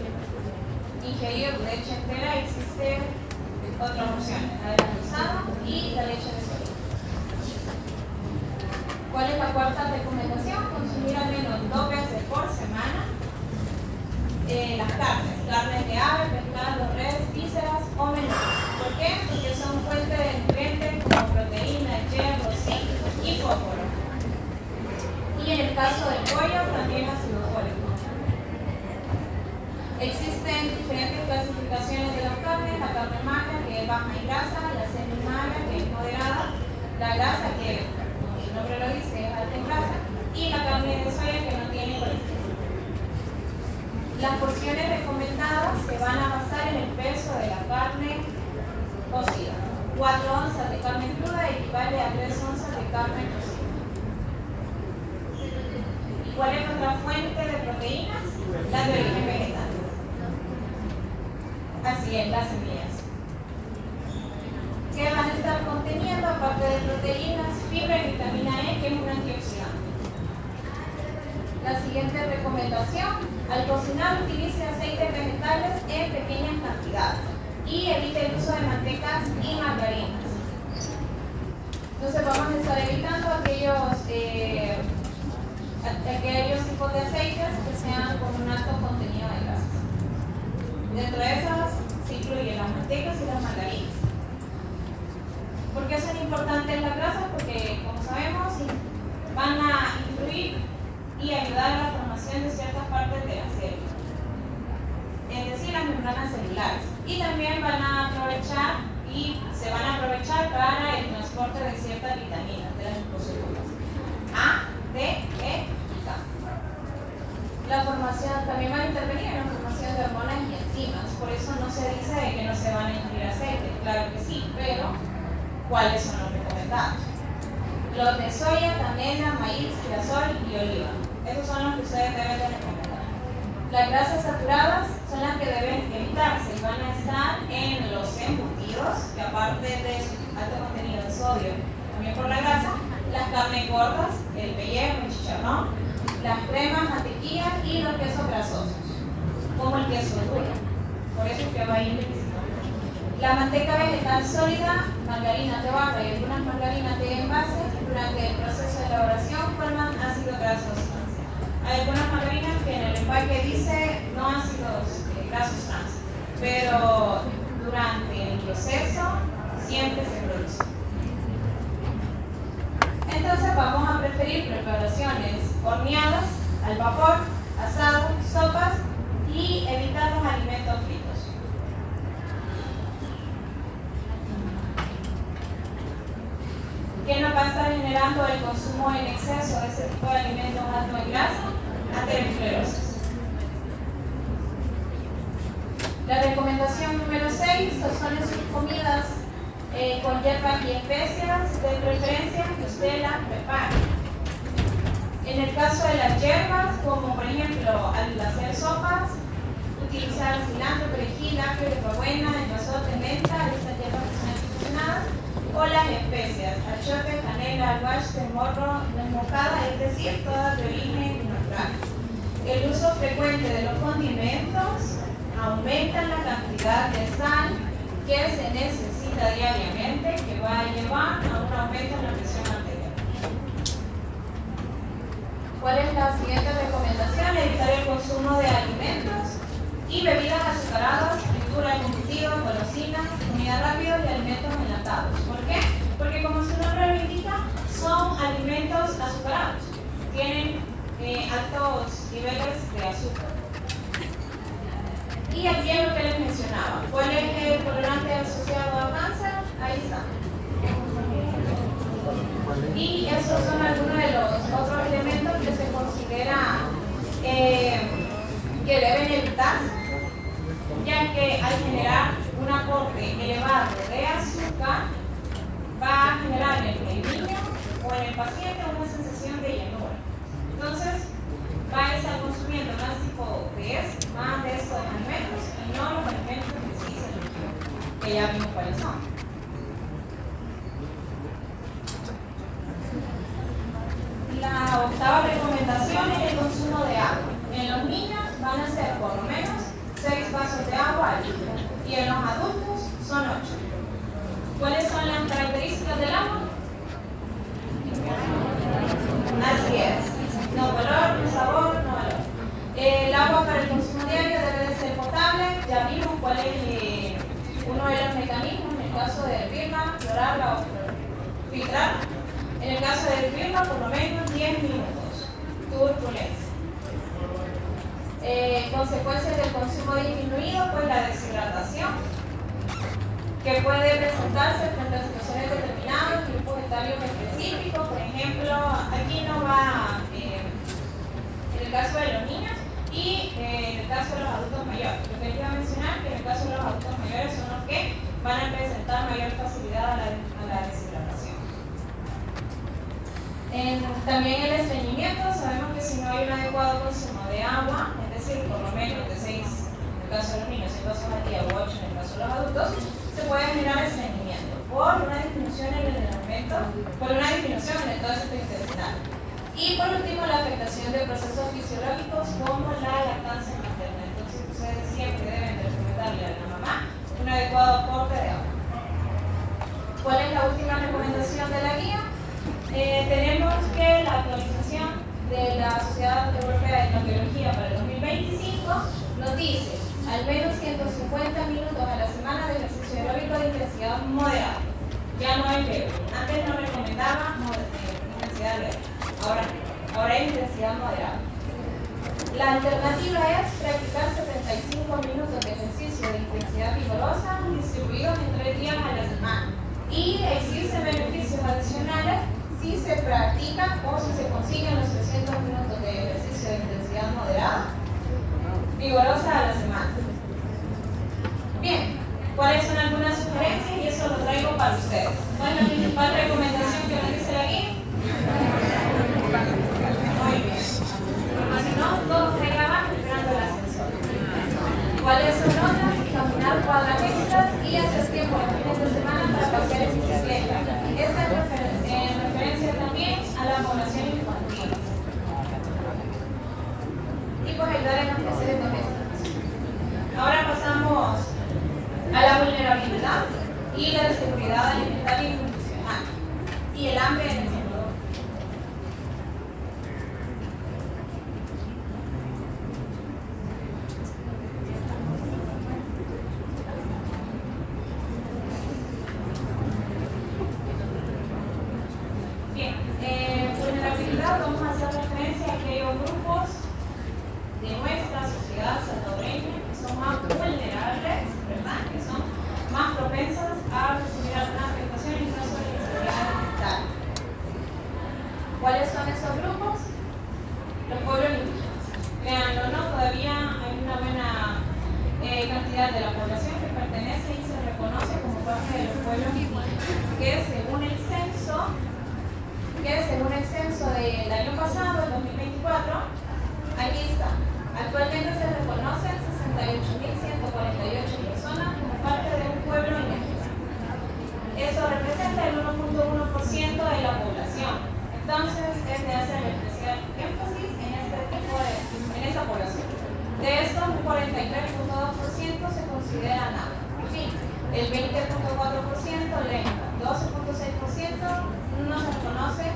ingerir leche entera, existen otras opciones, la de la rosada y la leche de soya. ¿Cuál es la cuarta recomendación? Consumir al menos 2 veces por semana las carnes de ave, pescado, res, vísceras o menudos. ¿Por qué? Porque son fuentes de nutrientes como proteína, hierro, zinc y fósforo. Y en el caso del pollo, también ácido fólico. Existen diferentes clasificaciones de las carnes: la carne magra, que es baja en grasa, la semi-magra, que es moderada, la grasa, que como su nombre lo dice, es alta en grasa, y la carne de soya, que no tiene colesterol. Las porciones recomendadas se van a basar en el peso de la carne cocida. 4 onzas de carne cruda equivale a 3 onzas de carne cocida. ¿Y cuál es nuestra fuente de proteínas? La de origen vegetal. Así es, las semillas. ¿Qué van a estar conteniendo? Aparte de proteínas, fibra y vitamina E, que es un antioxidante. La siguiente recomendación: al cocinar utilice aceites vegetales en pequeñas cantidades y evite el uso de mantecas y margarinas. Entonces vamos a estar evitando aquellos tipos de aceites que sean con un alto contenido de grasas. Dentro de esas se incluyen las mantecas y las margarinas. ¿Por qué son importantes las grasas? Porque, como sabemos, van a influir y ayudar a la formación de ciertas partes de la célula. Es decir, las membranas tempranas celulares. Y también van a aprovechar y se van a aprovechar para el transporte de ciertas vitaminas de las liposomas A, D, E y K. La formación, también van a intervenir en la formación de hormonas y enzimas, por eso no se dice de que no se van a incluir aceites, claro que sí, pero ¿cuáles son los recomendados? Los de soya, canela, maíz, girasol y oliva. Esos son los que ustedes deben de recomendar. Las grasas saturadas son las que deben evitarse y van a estar en los embutidos, que aparte de su alto contenido de sodio, también por la grasa, las carnes gordas, el pellejo, el chicharrón, las cremas, mantequillas y los quesos grasosos, como el queso duro. Por eso es que va a ir líquido. La manteca vegetal sólida, margarinas de vaca y algunas margarinas de envase, durante el proceso de elaboración forman ácidos grasos trans. Hay algunas margarinas que en el empaque dice no ácidos grasos trans, pero durante el proceso siempre se produce. Entonces vamos a preferir preparaciones horneadas, al vapor, asado, sopas y evitar los alimentos fritos. ¿Qué nos va a estar generando el consumo en exceso de este tipo de alimentos altos en grasa? Aterosclerosis. La recomendación número 6 son en sus comidas con hierbas y especias, de preferencia que usted las prepare. En el caso de las hierbas, como por ejemplo al hacer sopas, utilizar cilantro, perejil, apio, hierbabuena, epazote, menta, estas hierbas que son infusionadas, o las especias, achiote, canela, guache, morro, nuez moscada, es decir, todas de origen natural. El uso frecuente de los condimentos aumenta la cantidad de sal que se necesita diariamente, que va a llevar a un aumento en la presión arterial. ¿Cuál es la siguiente recomendación? Evitar el consumo de alimentos y bebidas azucaradas, fritura, embutidos, golosinas, comida rápida y alimentos enlatados. ¿Por qué? Porque como su nombre lo indica, son alimentos azucarados. Tienen altos niveles de azúcar. Y aquí es lo que les mencionaba. ¿Cuál es el colorante asociado al cáncer? Ahí está. Y esos son algunos de los otros elementos que se considera que deben evitarse, ya que al generar un aporte elevado de azúcar va a generar en el niño o en el paciente una sensación de llenura. Entonces va a estar consumiendo más más de estos alimentos y no los alimentos que sí se requieren, que ya vimos cuáles son. La octava recomendación es el consumo de agua. En los niños van a ser por lo menos 6 vasos de agua al día y en los adultos son 8. ¿Cuáles son las características del agua? Así es. No color, no sabor, no valor. El agua para el consumo diario debe de ser potable. Ya vimos cuál es uno de los mecanismos en el caso de hervirla, clorarla o filtrarla. En el caso de hervirla, por lo menos 10 minutos. Turbulencia. Consecuencias del consumo disminuido, pues la deshidratación, que puede presentarse frente a situaciones determinadas, grupos etarios específicos. Por ejemplo, aquí no va en el caso de los niños y en el caso de los adultos mayores. Lo que les iba a mencionar que en el caso de los adultos mayores son los que van a presentar mayor facilidad a la deshidratación. También el estreñimiento, sabemos que si no hay un adecuado consumo de agua, es decir, por lo menos de 6 en el caso de los niños, 6 vasos al día o 8 en el caso de los adultos, se puede generar estreñimiento por una disminución en el aumento, por una disminución en el tránsito intestinal. Y por último, la afectación de procesos fisiológicos como la lactancia materna. Entonces, ustedes siempre deben de recomendarle a la mamá un adecuado aporte de agua. ¿Cuál es la última recomendación de la guía? Tenemos que la actualización de la Sociedad Europea de Cardiología para el 2025 nos dice al menos 150 minutos a la semana de ejercicio aeróbico de intensidad moderada. Ya no es leve. Antes nos recomendaba intensidad leve. Ahora es intensidad moderada. La alternativa es practicar 75 minutos de ejercicio de intensidad vigorosa distribuidos en 3 días a la semana. Y existen beneficios adicionales si se practican o si se consiguen los 300 minutos de ejercicio de intensidad moderada vigorosa a la semana. Bien, ¿cuáles son algunas sugerencias? Y eso lo traigo para ustedes. ¿Cuál es la principal recomendación que nos dice la guía? Muy bien. Porque si no, todos ahí abajo esperando el ascensor. ¿Cuáles son otras? Caminar cuadras extras y hacer tiempo los fines de semana para pasear en bicicleta. Esta es en referencia también a la población infantil. Y pues ayudar en los quehaceres domésticos. Ahora pasamos a la vulnerabilidad y la inseguridad alimentaria y nutricional y el hambre en el sector. Bien, vulnerabilidad, vamos a hacer referencia a aquellos grupos de nuestra sociedad salvadoreña que son más vulnerables, ¿verdad? Que son más propensas a recibir alguna afectación en caso de inseguridad alimentaria. ¿Cuáles son esos grupos? Los pueblos indígenas. Créanlo o no, todavía hay una buena cantidad de la población que pertenece y se reconoce como parte de los pueblos indígenas, que según el censo del año pasado, el 2024, aquí está. Actualmente se reconocen 68.148 personas como parte de un pueblo indígena. Eso representa el 1.1% de la población. Entonces, es de hacer especial énfasis en esa población. De estos, un 43.2% se considera nada. En fin, el 20.4% lengua, 12.6% no se reconoce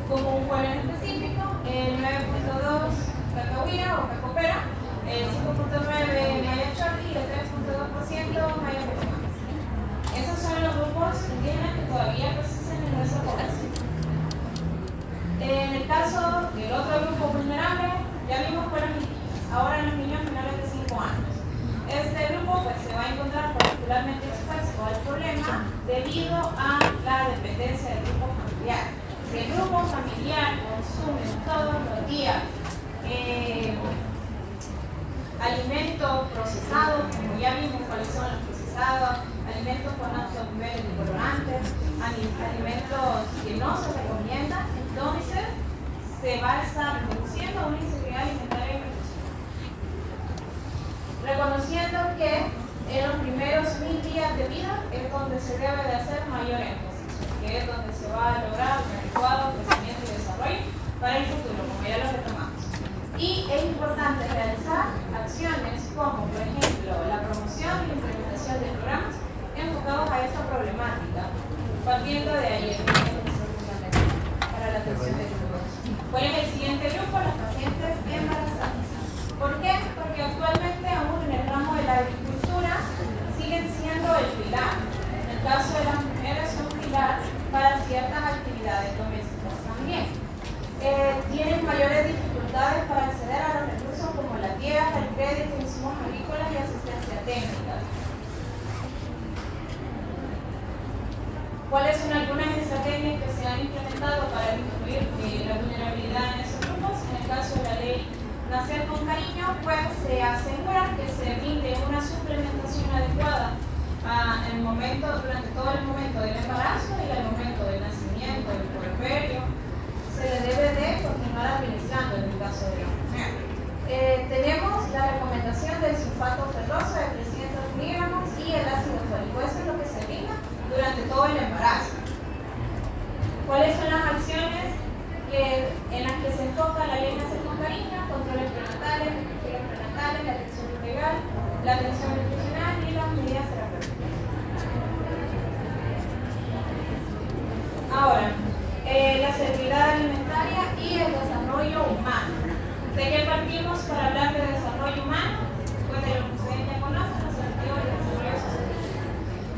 como un pueblo en específico, el 9.2% Cacahuira o Cacopera, el 5.9% Maya Chorri y el 3.2% Maya Peruanas. Esos son los grupos indígenas que todavía persisten en nuestra población. En el caso del otro grupo vulnerable, ya vimos fueron los niños, ahora los niños menores de 5 años. Este grupo pues, se va a encontrar particularmente expuesto al problema debido a la dependencia del grupo familiar. Si el grupo familiar consume todos los días alimentos procesados, como ya vimos cuáles son los procesados, alimentos con altos niveles de colorantes, alimentos que no se recomiendan, entonces se va a estar reduciendo una inseguridad alimentaria y nutricional. Reconociendo que en los primeros 1000 días de vida es donde se debe de hacer mayor énfasis, que es donde se va a lograr un adecuado crecimiento y desarrollo para el futuro, como ya lo retomamos. Y es importante realizar acciones como, por ejemplo, la promoción y la implementación de programas enfocados a esa problemática, partiendo de ayer, para la atención de grupos. ¿Cuál es el siguiente grupo? Las pacientes embarazadas. ¿Por qué? Porque actualmente aún en el ramo de la agricultura siguen siendo el pilar. En el caso de las mujeres son pilar para ciertas actividades domésticas también. Tienen mayores dificultades para acceder a los recursos como la tierra, el crédito, insumos agrícolas y asistencia técnica. ¿Cuáles son algunas estrategias que se han implementado para disminuir la vulnerabilidad en esos grupos? En el caso de la ley Nacer con Cariño, pues se asegura que se brinde una suplementación adecuada durante todo el momento del embarazo y el momento del nacimiento, del puerperio. Se le debe de continuar administrando en el caso de la mujer. Tenemos la recomendación del sulfato ferroso de 300 miligramos y el ácido fólico. Eso es lo que se brinda durante todo el embarazo. ¿Cuáles son las acciones en las que se enfoca la ley Nacer con Cariño? Controles prenatales, vigiles prenatales, la atención integral, la atención nutricional y las medidas terapéuticas. Ahora, la seguridad alimentaria y el desarrollo humano. ¿De qué partimos para hablar de desarrollo humano? Pues de lo que ustedes ya conocen, los objetivos de desarrollo sostenible.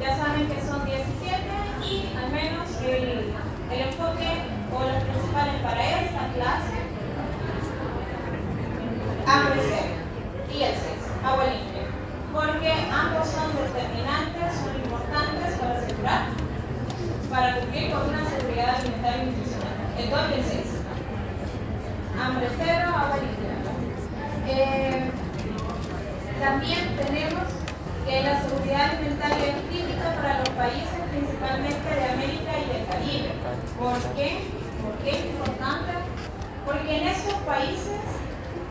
Ya saben que son 17 y al menos el enfoque o los principales para esta clase, hambre con una seguridad alimentaria y nutricional. El 2006. Hambre cero, agua limpia. También tenemos que la seguridad alimentaria es crítica para los países principalmente de América y del Caribe. ¿Por qué? ¿Por qué es importante? Porque en esos países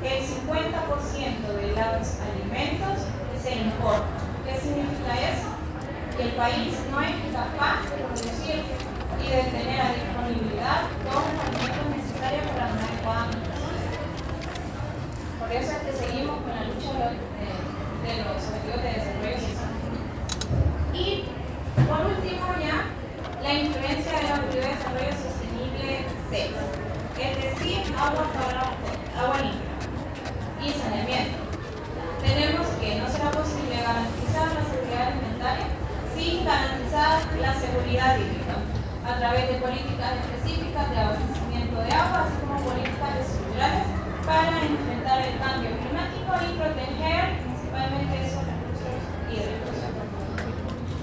el 50% de los alimentos se importan. ¿Qué significa eso? Que el país no es capaz de producir y de tener a disponibilidad todos los alimentos necesarios para una adecuada nutrición. Por eso es que seguimos con la lucha de los objetivos de desarrollo social. Y por último ya, la influencia del objetivo de desarrollo sostenible 6, es decir, agua limpia y saneamiento. Tenemos que no será posible garantizar la seguridad alimentaria sin garantizar la seguridad hídrica a través de políticas específicas de abastecimiento de agua, así como políticas estructurales para enfrentar el cambio climático y proteger principalmente esos recursos hídricos.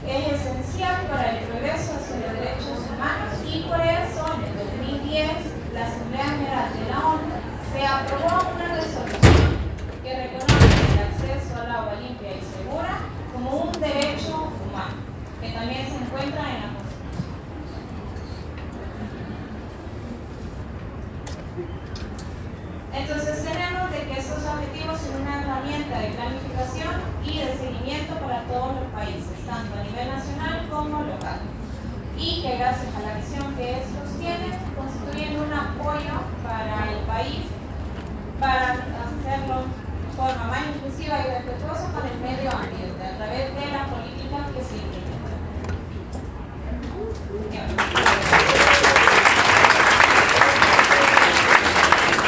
Es esencial para el progreso hacia los derechos humanos y por eso en el 2010 la Asamblea General de la ONU se aprobó una resolución que reconoce el acceso al agua limpia y segura como un derecho humano, que también se encuentra en la Constitución. Entonces tenemos de que estos objetivos son una herramienta de planificación y de seguimiento para todos los países, tanto a nivel nacional como local. Y que gracias a la visión que es